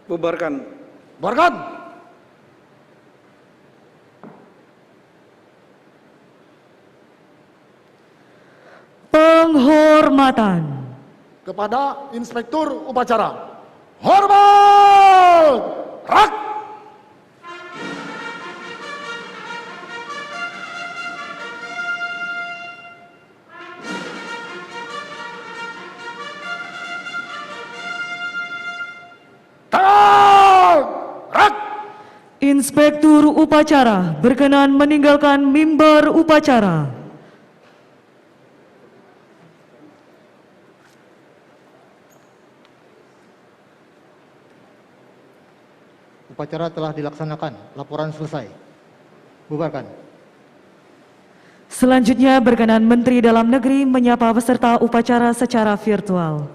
Bubarkan. Bubarkan. Penghormatan Kepada Inspektur Upacara. Hormat! Rak. Rak. Inspektur upacara berkenan meninggalkan mimbar upacara. Upacara telah dilaksanakan. Laporan selesai. Bubarkan. Selanjutnya berkenan Menteri Dalam Negeri menyapa peserta upacara secara virtual.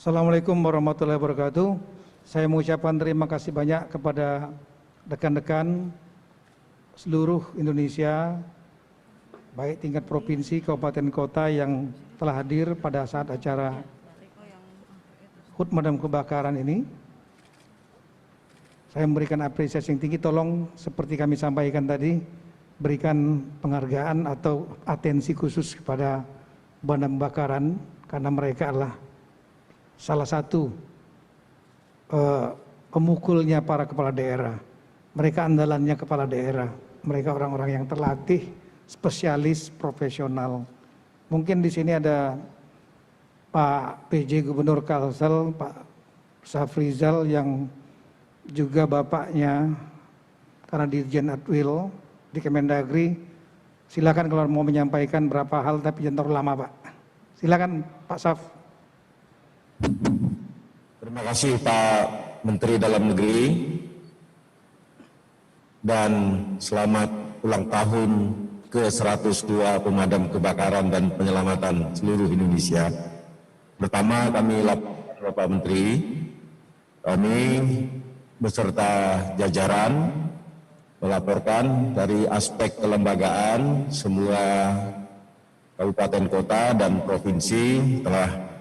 Assalamualaikum warahmatullahi wabarakatuh. Saya mengucapkan terima kasih banyak kepada rekan-rekan seluruh Indonesia, baik tingkat provinsi, kabupaten, kota yang telah hadir pada saat acara HUT Pemadam Kebakaran ini. Saya memberikan apresiasi yang tinggi, tolong seperti kami sampaikan tadi, berikan penghargaan atau atensi khusus kepada pemadam kebakaran karena mereka adalah salah satu pemukulnya para kepala daerah. Mereka andalannya kepala daerah. Mereka orang-orang yang terlatih, spesialis, profesional. Mungkin di sini ada Pak PJ Gubernur Kalsel, Pak Safrizal yang juga bapaknya karena Dirjen Adwil di Kemendagri. Silakan kalau mau menyampaikan berapa hal, tapi jangan terlalu lama, Pak. Silakan Pak Saf. Terima kasih Pak Menteri Dalam Negeri dan selamat ulang tahun ke-102 Pemadam Kebakaran dan Penyelamatan seluruh Indonesia. Pertama kami laporkan Bapak Menteri, kami beserta jajaran melaporkan dari aspek kelembagaan semua kabupaten kota dan provinsi telah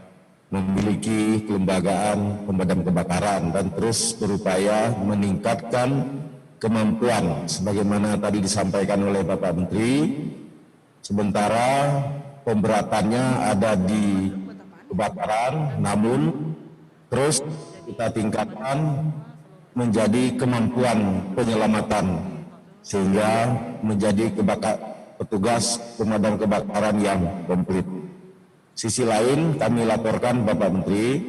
memiliki kelembagaan pemadam kebakaran dan terus berupaya meningkatkan kemampuan sebagaimana tadi disampaikan oleh Bapak Menteri. Sementara pemberatannya ada di kebakaran, namun terus kita tingkatkan menjadi kemampuan penyelamatan sehingga menjadi petugas pemadam kebakaran yang komplit. Sisi lain kami laporkan Bapak Menteri,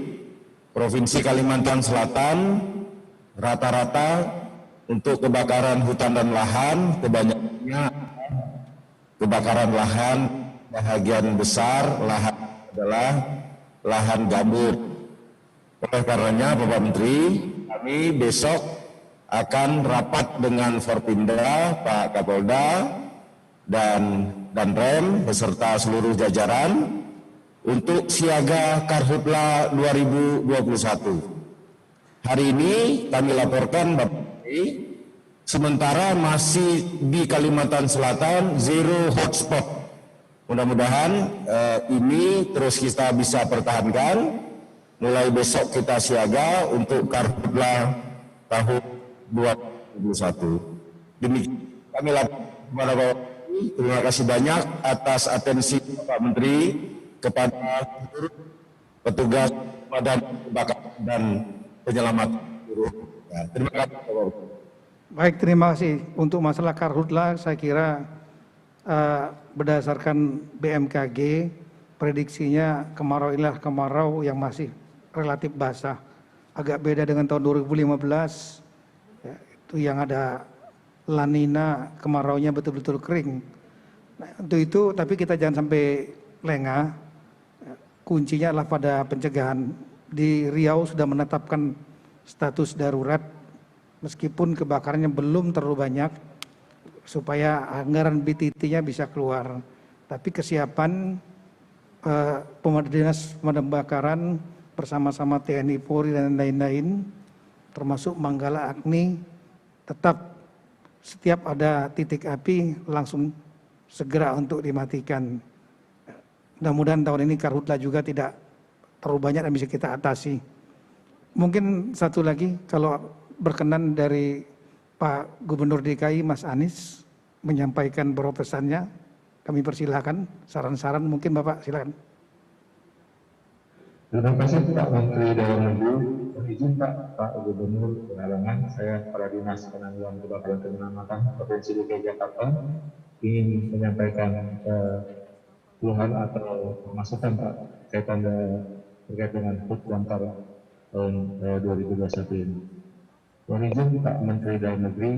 Provinsi Kalimantan Selatan rata-rata untuk kebakaran hutan dan lahan kebanyakannya kebakaran lahan, bahagian besar lahan adalah lahan gambut. Oleh karenanya Bapak Menteri, kami besok akan rapat dengan Forpinda, Pak Kapolda dan Danrem beserta seluruh jajaran untuk siaga Karhutla 2021. Hari ini kami laporkan Bapak Menteri, sementara masih di Kalimantan Selatan zero hotspot. Mudah-mudahan ini terus kita bisa pertahankan. Mulai besok kita siaga untuk Karhutla tahun 2021. Demikian kami laporkan kepada Bapak Menteri. Terima kasih banyak atas atensi Bapak Menteri kepada seluruh petugas pemadam kebakaran dan penyelamatan. Terima kasih. Baik, terima kasih. Untuk masalah Karhutla, saya kira berdasarkan BMKG, prediksinya kemarau inilah kemarau yang masih relatif basah. Agak beda dengan tahun 2015, ya, itu yang ada La Nina, kemaraunya betul-betul kering. Nah, untuk itu, tapi kita jangan sampai lengah. Kuncinya adalah pada pencegahan. Di Riau sudah menetapkan status darurat meskipun kebakarannya belum terlalu banyak supaya anggaran BTT-nya bisa keluar. Tapi kesiapan Dinas Pemadam Kebakaran bersama-sama TNI, Polri dan lain-lain termasuk Manggala Agni tetap setiap ada titik api langsung segera untuk dimatikan. Mudah-mudahan tahun ini karhutlah juga tidak terlalu banyak dan bisa kita atasi. Mungkin satu lagi, kalau berkenan dari Pak Gubernur DKI Mas Anies menyampaikan beberapa pesannya, kami persilahkan saran-saran, mungkin Bapak silakan. Terima kasih Pak Menteri Dalam Negeri. Izin Pak Gubernur Pekalongan, saya Kepala Dinas Penanggulangan Kebakaran dan Penyelamatan Provinsi DKI Jakarta ingin menyampaikan keluhan atau masukan Pak terkait dengan HUT Damkar tahun 2021 ini. Mohon izin Pak Menteri Dalam Negeri,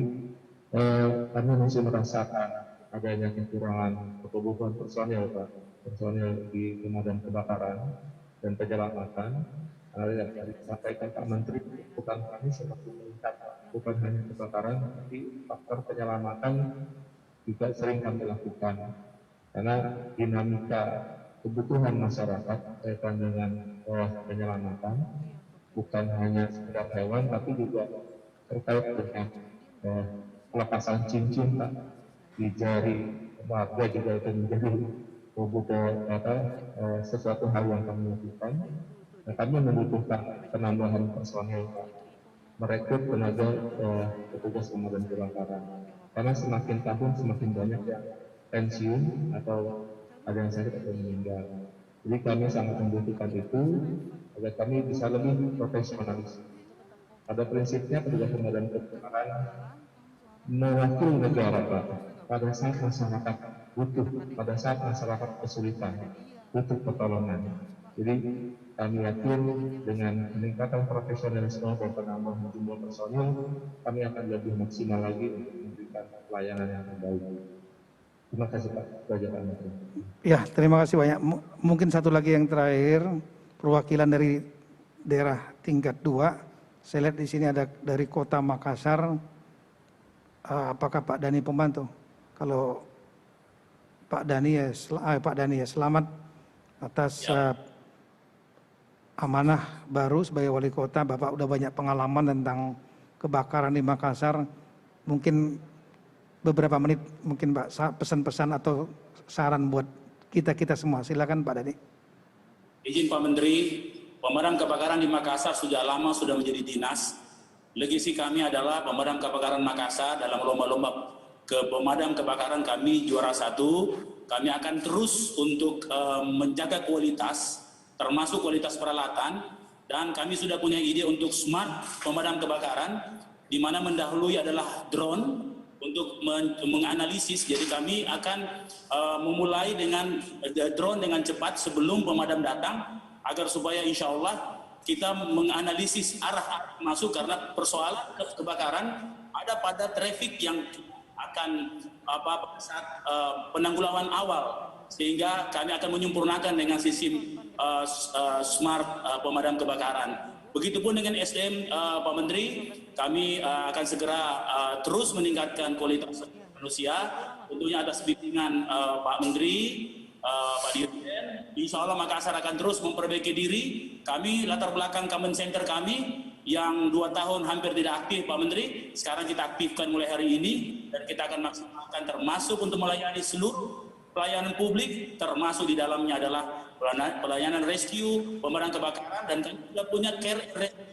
kami masih merasakan adanya kekurangan kebutuhan personil Pak, personil di pemadam kebakaran dan penyelamatan. Yang disampaikan Pak Menteri, bukan kami seperti meningkat, bukan hanya kebakaran, tapi faktor penyelamatan juga sering kami lakukan. Karena dinamika kebutuhan masyarakat kaitan dengan penyelamatan bukan hanya sekedar hewan, tapi juga terkait dengan pelepasan cincin Pak, di jari warga juga itu menjadi sesuatu hal yang kami lakukan. Nah, kami membutuhkan penambahan personil Pak, merekrut tenaga petugas pemadam kebakaran. Karena semakin tahun semakin banyak yang pensiun atau ada yang sakit atau meninggal. Jadi kami sangat membutuhkan itu agar kami bisa lebih profesionalis. Pada prinsipnya petugas pemadam kebakaran mewakili negara Pak. Pada saat masyarakat butuh, pada saat masyarakat kesulitan, butuh pertolongan. Jadi kami yakin dengan peningkatan profesionalisme dan penambahan jumlah personil, kami akan lebih maksimal lagi untuk memberikan pelayanan yang terbaik. Terima kasih Pak. Ya, terima kasih banyak. Mungkin satu lagi yang terakhir, perwakilan dari daerah tingkat 2. Saya lihat di sini ada dari Kota Makassar. Apakah Pak Dani pembantu? Kalau Pak Dani ya selamat atas amanah baru sebagai wali kota. Bapak udah banyak pengalaman tentang kebakaran di Makassar. Mungkin beberapa menit mungkin Pak pesan-pesan atau saran buat kita semua. Silakan Pak Dani. Izin Pak Menteri, pemadam kebakaran di Makassar sudah lama sudah menjadi dinas. Legasi kami adalah pemadam kebakaran Makassar dalam lomba-lomba pemadam kebakaran kami juara 1. Kami akan terus untuk menjaga kualitas, termasuk kualitas peralatan, dan kami sudah punya ide untuk smart pemadam kebakaran, di mana mendahului adalah drone untuk menganalisis. Jadi kami akan memulai dengan drone dengan cepat sebelum pemadam datang, agar supaya insya Allah kita menganalisis arah masuk, karena persoalan kebakaran ada pada traffic yang akan saat penanggulangan awal, sehingga kami akan menyempurnakan dengan sistem smart pemadam kebakaran. Begitupun dengan SDM Pak Menteri, kami akan segera terus meningkatkan kualitas manusia, tentunya atas bimbingan Pak Menteri, Pak Dirjen. Insya Allah Makassar akan terus memperbaiki diri. Kami latar belakang command center kami yang 2 tahun hampir tidak aktif Pak Menteri, sekarang kita aktifkan mulai hari ini, dan kita akan maksimalkan termasuk untuk melayani seluruh pelayanan publik, termasuk di dalamnya adalah pelayanan rescue, pemadam kebakaran, dan kami juga punya care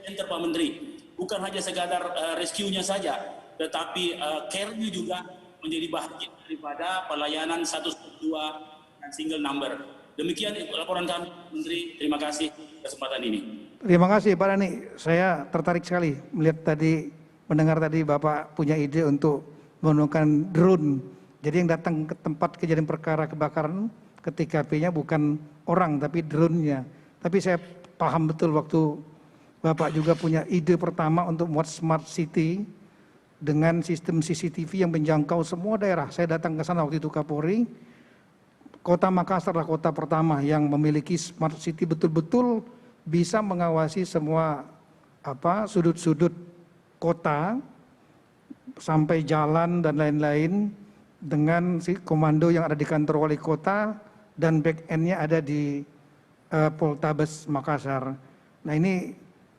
center Pak Menteri. Bukan hanya sekadar rescue-nya saja, tetapi care-nya juga menjadi bahagian daripada pelayanan 112 dan single number. Demikian laporan kami Menteri, terima kasih kesempatan ini. Terima kasih Pak Dani. Saya tertarik sekali mendengar tadi Bapak punya ide untuk menggunakan drone. Jadi yang datang ke tempat kejadian perkara kebakaran ke TKP-nya bukan orang tapi drone-nya. Tapi saya paham betul waktu Bapak juga punya ide pertama untuk membuat smart city dengan sistem CCTV yang menjangkau semua daerah. Saya datang ke sana waktu itu Kapolri. Kota Makassar adalah kota pertama yang memiliki smart city, betul-betul bisa mengawasi semua sudut-sudut kota sampai jalan dan lain-lain, dengan si komando yang ada di kantor wali kota dan back end-nya ada di Poltabes Makassar. Nah ini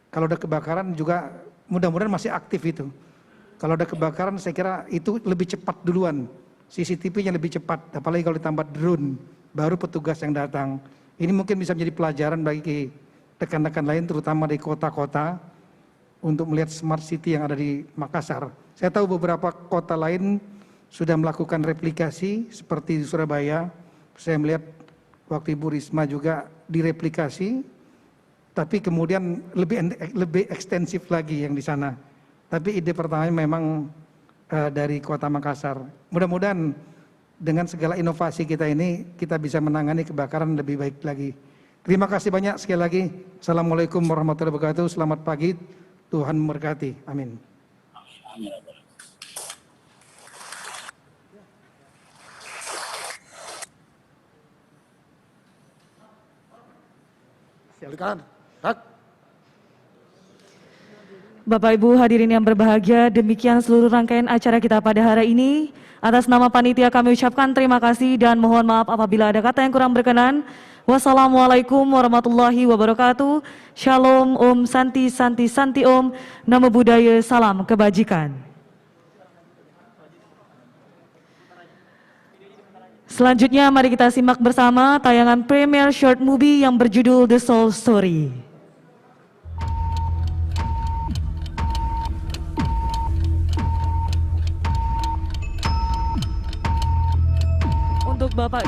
kalau ada kebakaran juga mudah-mudahan masih aktif itu. Kalau ada kebakaran saya kira itu lebih cepat duluan, CCTV-nya lebih cepat, apalagi kalau ditambah drone baru petugas yang datang. Ini mungkin bisa menjadi pelajaran bagi rekan-rekan lain terutama di kota-kota untuk melihat smart city yang ada di Makassar. Saya tahu beberapa kota lain sudah melakukan replikasi seperti di Surabaya. Saya melihat waktu Ibu Risma juga direplikasi, tapi kemudian lebih ekstensif lagi yang di sana. Tapi ide pertamanya memang dari Kota Makassar. Mudah-mudahan dengan segala inovasi kita ini, kita bisa menangani kebakaran lebih baik lagi. Terima kasih banyak sekali lagi. Assalamualaikum warahmatullahi wabarakatuh. Selamat pagi, Tuhan memberkati. Amin. Amin. Silakan. Hak. Bapak Ibu hadirin yang berbahagia, demikian seluruh rangkaian acara kita pada hari ini. Atas nama panitia kami ucapkan terima kasih dan mohon maaf apabila ada kata yang kurang berkenan. Wassalamualaikum warahmatullahi wabarakatuh. Shalom, Om Santi Santi Santi Om. Namo Buddhaya, salam kebajikan. Selanjutnya mari kita simak bersama tayangan premier short movie yang berjudul The Soul Story. Untuk Bapak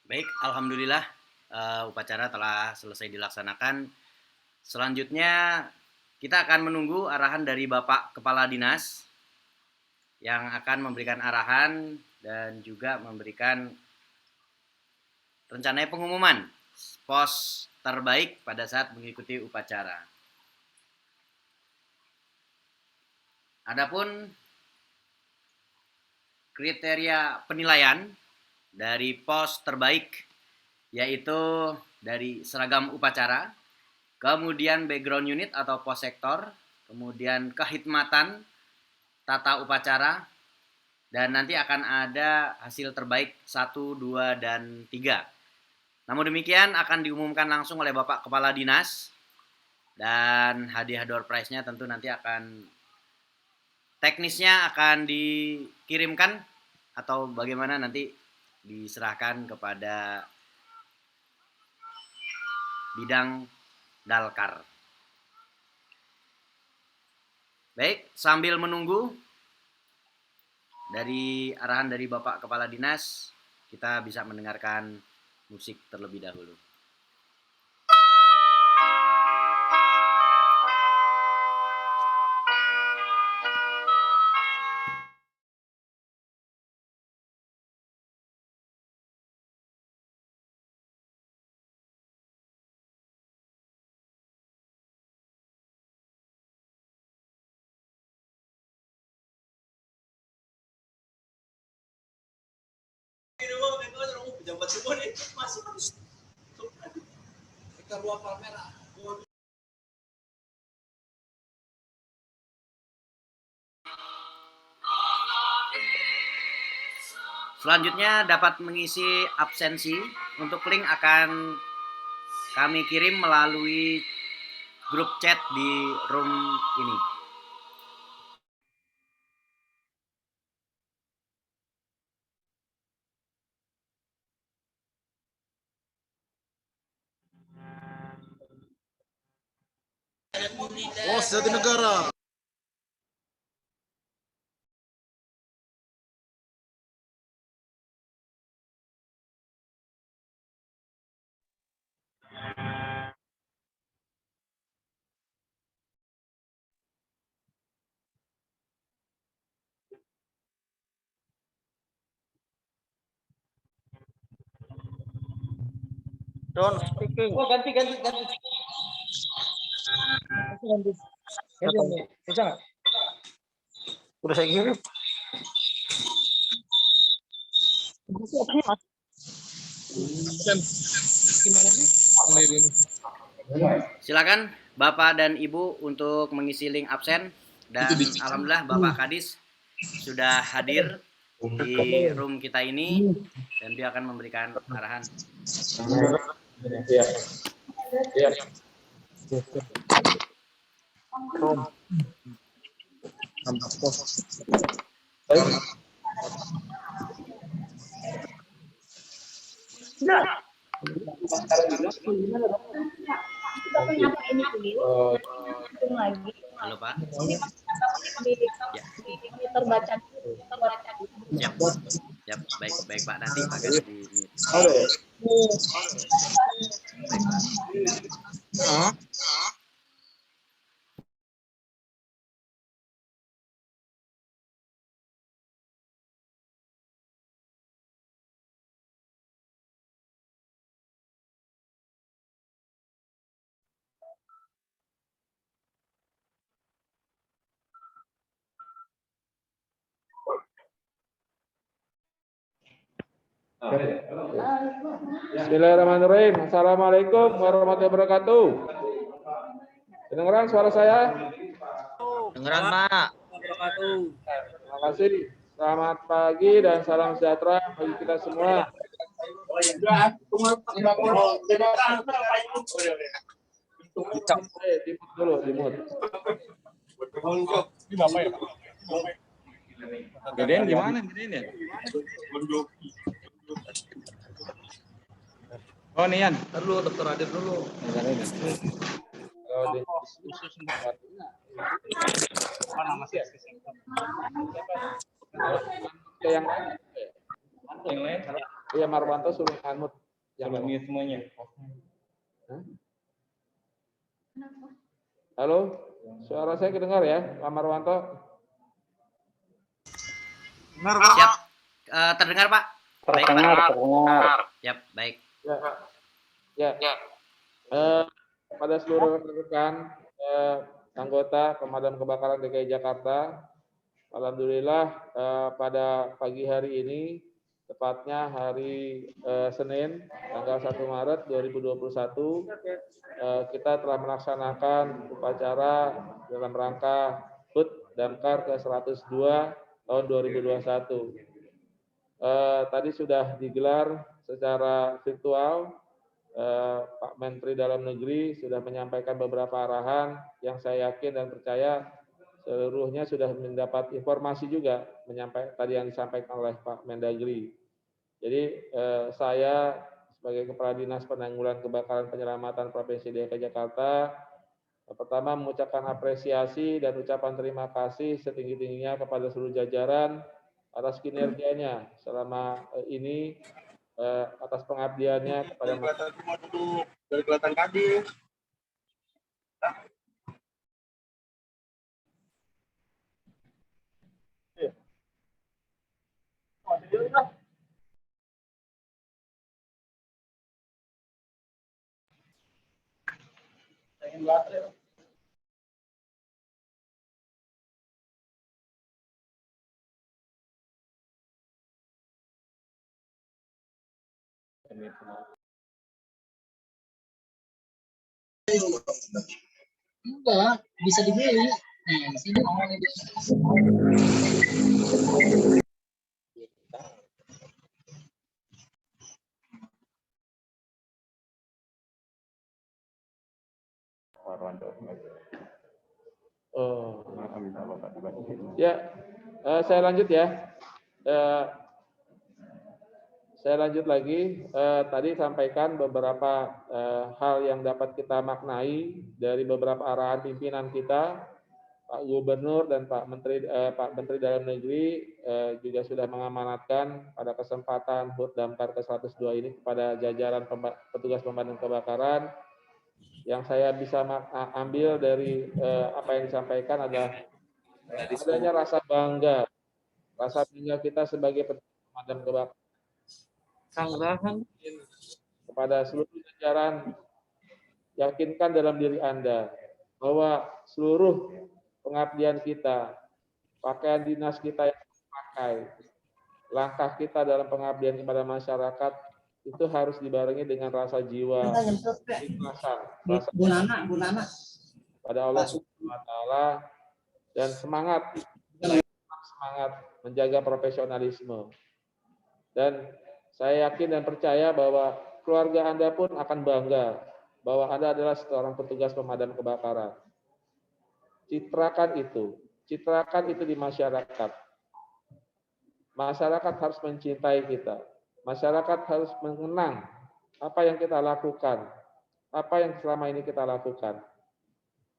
Baik, alhamdulillah upacara telah selesai dilaksanakan. Selanjutnya kita akan menunggu arahan dari Bapak Kepala Dinas yang akan memberikan arahan dan juga memberikan rencananya pengumuman pos terbaik pada saat mengikuti upacara. Adapun kriteria penilaian dari pos terbaik yaitu dari seragam upacara, kemudian background unit atau pos sektor, kemudian kehidmatan tata upacara, dan nanti akan ada hasil terbaik 1, 2, dan 3. Namun demikian akan diumumkan langsung oleh Bapak Kepala Dinas, dan hadiah door prize-nya tentu nanti akan teknisnya akan dikirimkan atau bagaimana nanti diserahkan kepada bidang Dalkar. Baik, sambil menunggu dari arahan dari Bapak Kepala Dinas, kita bisa mendengarkan musik terlebih dahulu. Selanjutnya dapat mengisi absensi. Untuk link akan kami kirim melalui grup chat di room ini. Pos Jatinegara. Don't speaking. Oh, ganti. Bisa nggak? Udah saya kirim. Silakan Bapak dan Ibu untuk mengisi link absen, dan alhamdulillah Bapak Kadis sudah hadir di room kita ini dan dia akan memberikan arahan. Halo Pak. Ya. Siap. Siap. Baik Pak. Nanti Pak akan di Bismillahirrahmanirrahim. Assalamualaikum warahmatullahi wabarakatuh. Kedengeran suara saya? Dengeran, Pak. Terima kasih. Selamat pagi dan salam sejahtera bagi kita semua. Dimut dulu, dimut. Gedein gimana? Gedein ya? Oh, Nian. Dulu, Dokter Adit dulu. Yang lain? Iya, Marwanto suruh anut. Yang lain semuanya. Halo, suara saya kedengar ya, Pak Marwanto? Siap. Terdengar Pak? Baik, Terdengar. Siap, baik. Ya. Pada seluruh rekan anggota Pemadam Kebakaran DKI Jakarta, alhamdulillah pada pagi hari ini, tepatnya hari Senin, tanggal 1 Maret 2021, kita telah melaksanakan upacara dalam rangka HUT Damkar ke-102 tahun 2021. Tadi sudah digelar secara virtual. Pak Menteri Dalam Negeri sudah menyampaikan beberapa arahan yang saya yakin dan percaya seluruhnya sudah mendapat informasi juga tadi yang disampaikan oleh Pak Mendagri. Jadi saya sebagai Kepala Dinas Penanggulangan Kebakaran Penyelamatan Provinsi DKI Jakarta, pertama mengucapkan apresiasi dan ucapan terima kasih setinggi-tingginya kepada seluruh jajaran atas kinerjanya selama ini, atas pengabdiannya kepada Kelihatan Kadis. Enggak, bisa dibeli. Nah, di sini orang ini. Ya, saya lanjut ya. Saya lanjut lagi. Tadi sampaikan beberapa hal yang dapat kita maknai dari beberapa arahan pimpinan kita, Pak Gubernur dan Pak Menteri Dalam Negeri juga sudah mengamanatkan pada kesempatan HUT Damkar ke-102 ini kepada jajaran petugas pemadam kebakaran. Yang saya bisa ambil dari apa yang disampaikan adalah adanya rasa bangga kita sebagai petugas pemadam kebakaran kepada seluruh jajaran. Yakinkan dalam diri Anda bahwa seluruh pengabdian kita, pakaian dinas kita yang pakai, langkah kita dalam pengabdian kepada masyarakat itu harus dibarengi dengan rasa jiwa keikhlasan, rasa pada Allah Subhanahu wa taala dan semangat menjaga profesionalisme. Dan saya yakin dan percaya bahwa keluarga Anda pun akan bangga bahwa Anda adalah seorang petugas pemadam kebakaran. Citrakan itu di masyarakat. Masyarakat harus mencintai kita. Masyarakat harus mengenang apa yang kita lakukan, apa yang selama ini kita lakukan,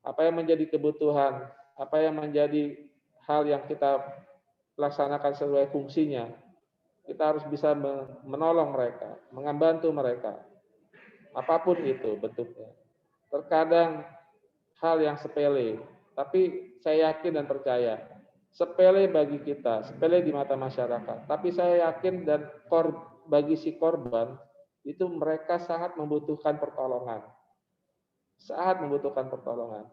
apa yang menjadi kebutuhan, apa yang menjadi hal yang kita laksanakan sesuai fungsinya. Kita harus bisa menolong mereka, membantu mereka, apapun itu bentuknya. Terkadang hal yang sepele, tapi saya yakin dan percaya, sepele bagi kita, sepele di mata masyarakat. Tapi saya yakin dan bagi si korban, itu mereka sangat membutuhkan pertolongan. Sangat membutuhkan pertolongan.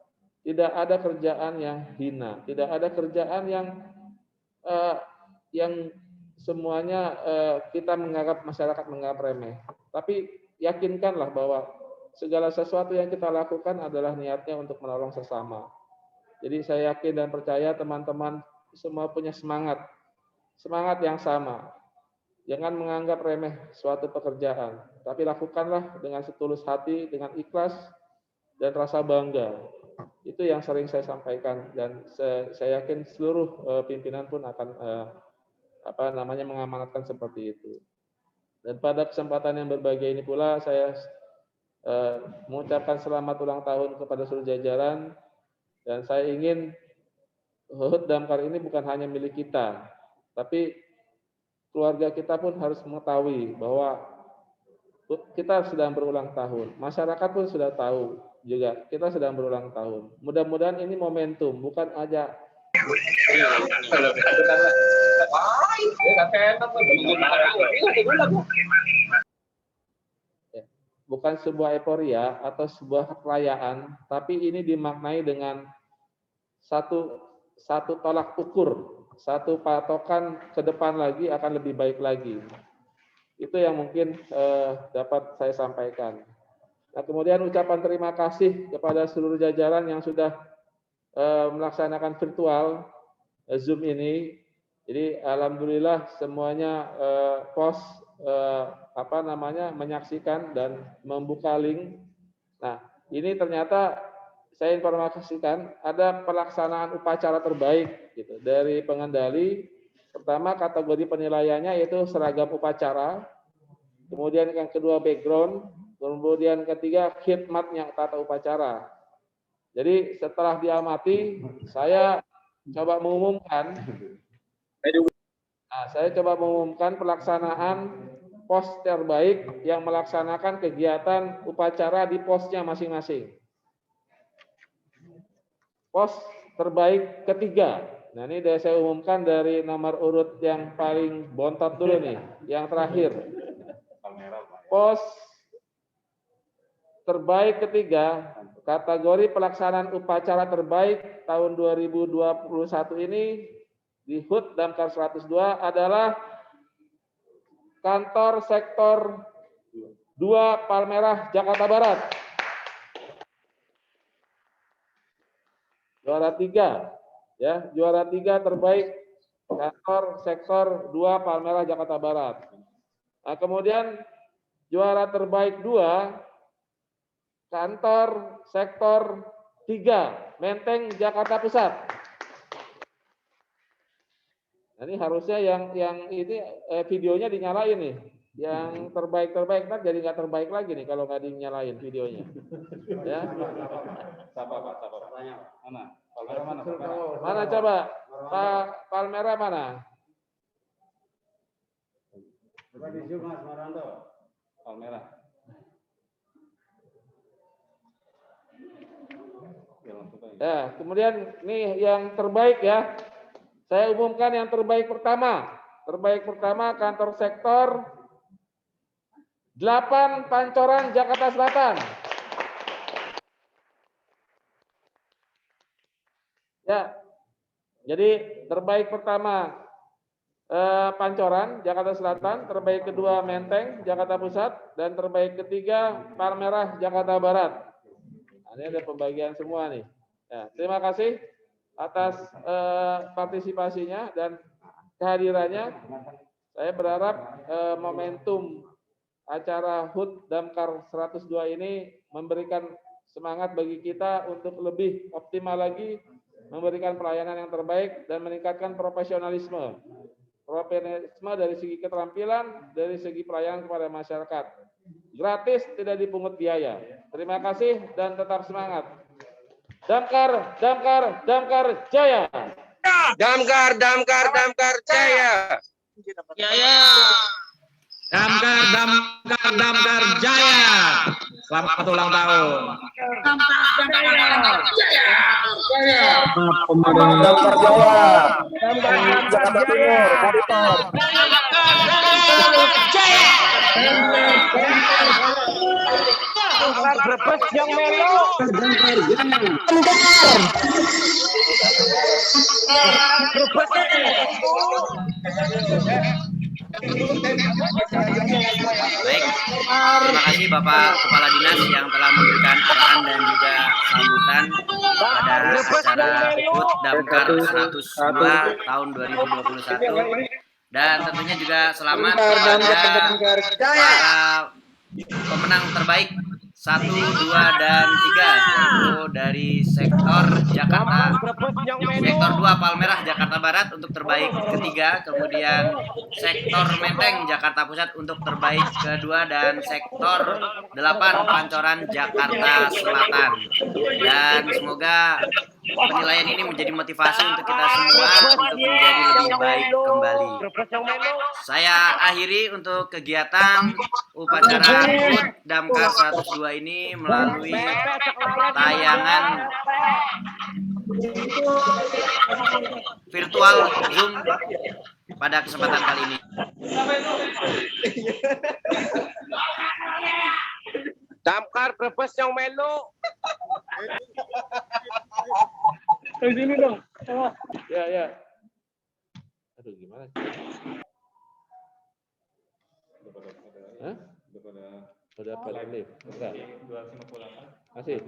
Tidak ada kerjaan yang hina, tidak ada kerjaan yang semuanya kita menganggap, masyarakat menganggap remeh. Tapi yakinkanlah bahwa segala sesuatu yang kita lakukan adalah niatnya untuk menolong sesama. Jadi saya yakin dan percaya teman-teman semua punya semangat yang sama. Jangan menganggap remeh suatu pekerjaan, tapi lakukanlah dengan setulus hati, dengan ikhlas dan rasa bangga. Itu yang sering saya sampaikan dan saya yakin seluruh pimpinan pun akan mengamanatkan seperti itu. Dan pada kesempatan yang berbahagia ini pula saya mengucapkan selamat ulang tahun kepada seluruh jajaran, dan saya ingin HUT Damkar ini bukan hanya milik kita, tapi keluarga kita pun harus mengetahui bahwa kita sedang berulang tahun. Masyarakat pun sudah tahu juga kita sedang berulang tahun. Mudah-mudahan ini momentum, bukan aja bukan sebuah euforia atau sebuah perayaan, tapi ini dimaknai dengan satu tolak ukur, satu patokan ke depan lagi akan lebih baik lagi. Itu yang mungkin dapat saya sampaikan. Nah, kemudian ucapan terima kasih kepada seluruh jajaran yang sudah melaksanakan virtual Zoom ini. Jadi alhamdulillah semuanya menyaksikan dan membuka link. Nah, ini ternyata saya informasikan ada pelaksanaan upacara terbaik gitu dari pengendali. Pertama kategori penilaiannya yaitu seragam upacara, kemudian yang kedua background, kemudian ketiga khidmatnya tata upacara. Jadi setelah diamati, saya coba mengumumkan pelaksanaan pos terbaik yang melaksanakan kegiatan upacara di posnya masing-masing. Pos terbaik ketiga. Nah, ini saya umumkan dari nomor urut yang paling bontot dulu nih, yang terakhir. Pos terbaik ketiga, kategori pelaksanaan upacara terbaik tahun 2021 ini di HUT Damkar 102 adalah kantor sektor 2 Palmerah, Jakarta Barat. Juara 3. Ya, juara 3 terbaik kantor sektor 2 Palmerah Jakarta Barat. Nah, kemudian juara terbaik 2 kantor sektor 3 Menteng Jakarta Pusat. Nah, ini harusnya yang ini videonya dinyalain nih. Yang terbaik ntar jadi nggak terbaik lagi nih kalau nggak dinyalain videonya. Ya. Mana? Palmerah mana? Mana coba? Palmerah mana? Coba di zoom Mas Maranto. Palmerah. Ya, kemudian nih yang terbaik ya. Saya umumkan yang terbaik pertama. Terbaik pertama kantor sektor 8 Pancoran Jakarta Selatan. Ya, jadi terbaik pertama Pancoran, Jakarta Selatan, terbaik kedua Menteng, Jakarta Pusat, dan terbaik ketiga Palmerah, Jakarta Barat. Nah, ini ada pembagian semua nih. Ya, terima kasih atas partisipasinya dan kehadirannya. Saya berharap momentum acara HUT Damkar 102 ini memberikan semangat bagi kita untuk lebih optimal lagi, memberikan pelayanan yang terbaik dan meningkatkan profesionalisme dari segi keterampilan, dari segi pelayanan kepada masyarakat. Gratis, tidak dipungut biaya. Terima kasih dan tetap semangat. Damkar, Damkar, Damkar Jaya. Damkar, Damkar, Damkar Jaya. Jaya. Damkar, Damkar, Damkar Jaya. Selamat ulang tahun. Damkar Jaya. Damkar Jaya. Jakarta Timur, Monitor. Damkar Brebes yang melo. Baik, terima kasih Bapak Kepala Dinas yang telah memberikan arahan dan juga sambutan pada acara HUT Damkar 102 tahun 2021. Dan tentunya juga selamat kepada para pemenang terbaik 1, 2, dan 3 yaitu dari sektor Jakarta, sektor 2 Palmerah Jakarta Barat untuk terbaik ketiga, kemudian sektor Menteng Jakarta Pusat untuk terbaik kedua, dan sektor 8 Pancoran Jakarta Selatan. Dan semoga penilaian ini menjadi motivasi untuk kita semua untuk menjadi lebih baik kembali. Saya akhiri untuk kegiatan upacara HUT Damkar 102 ini melalui tayangan virtual Zoom pada kesempatan kali ini. Damkar Brebes yang melo. Sini dong. Ya, ya. Aduh, gimana? Hah? Udah pada live? Enggak. Masih.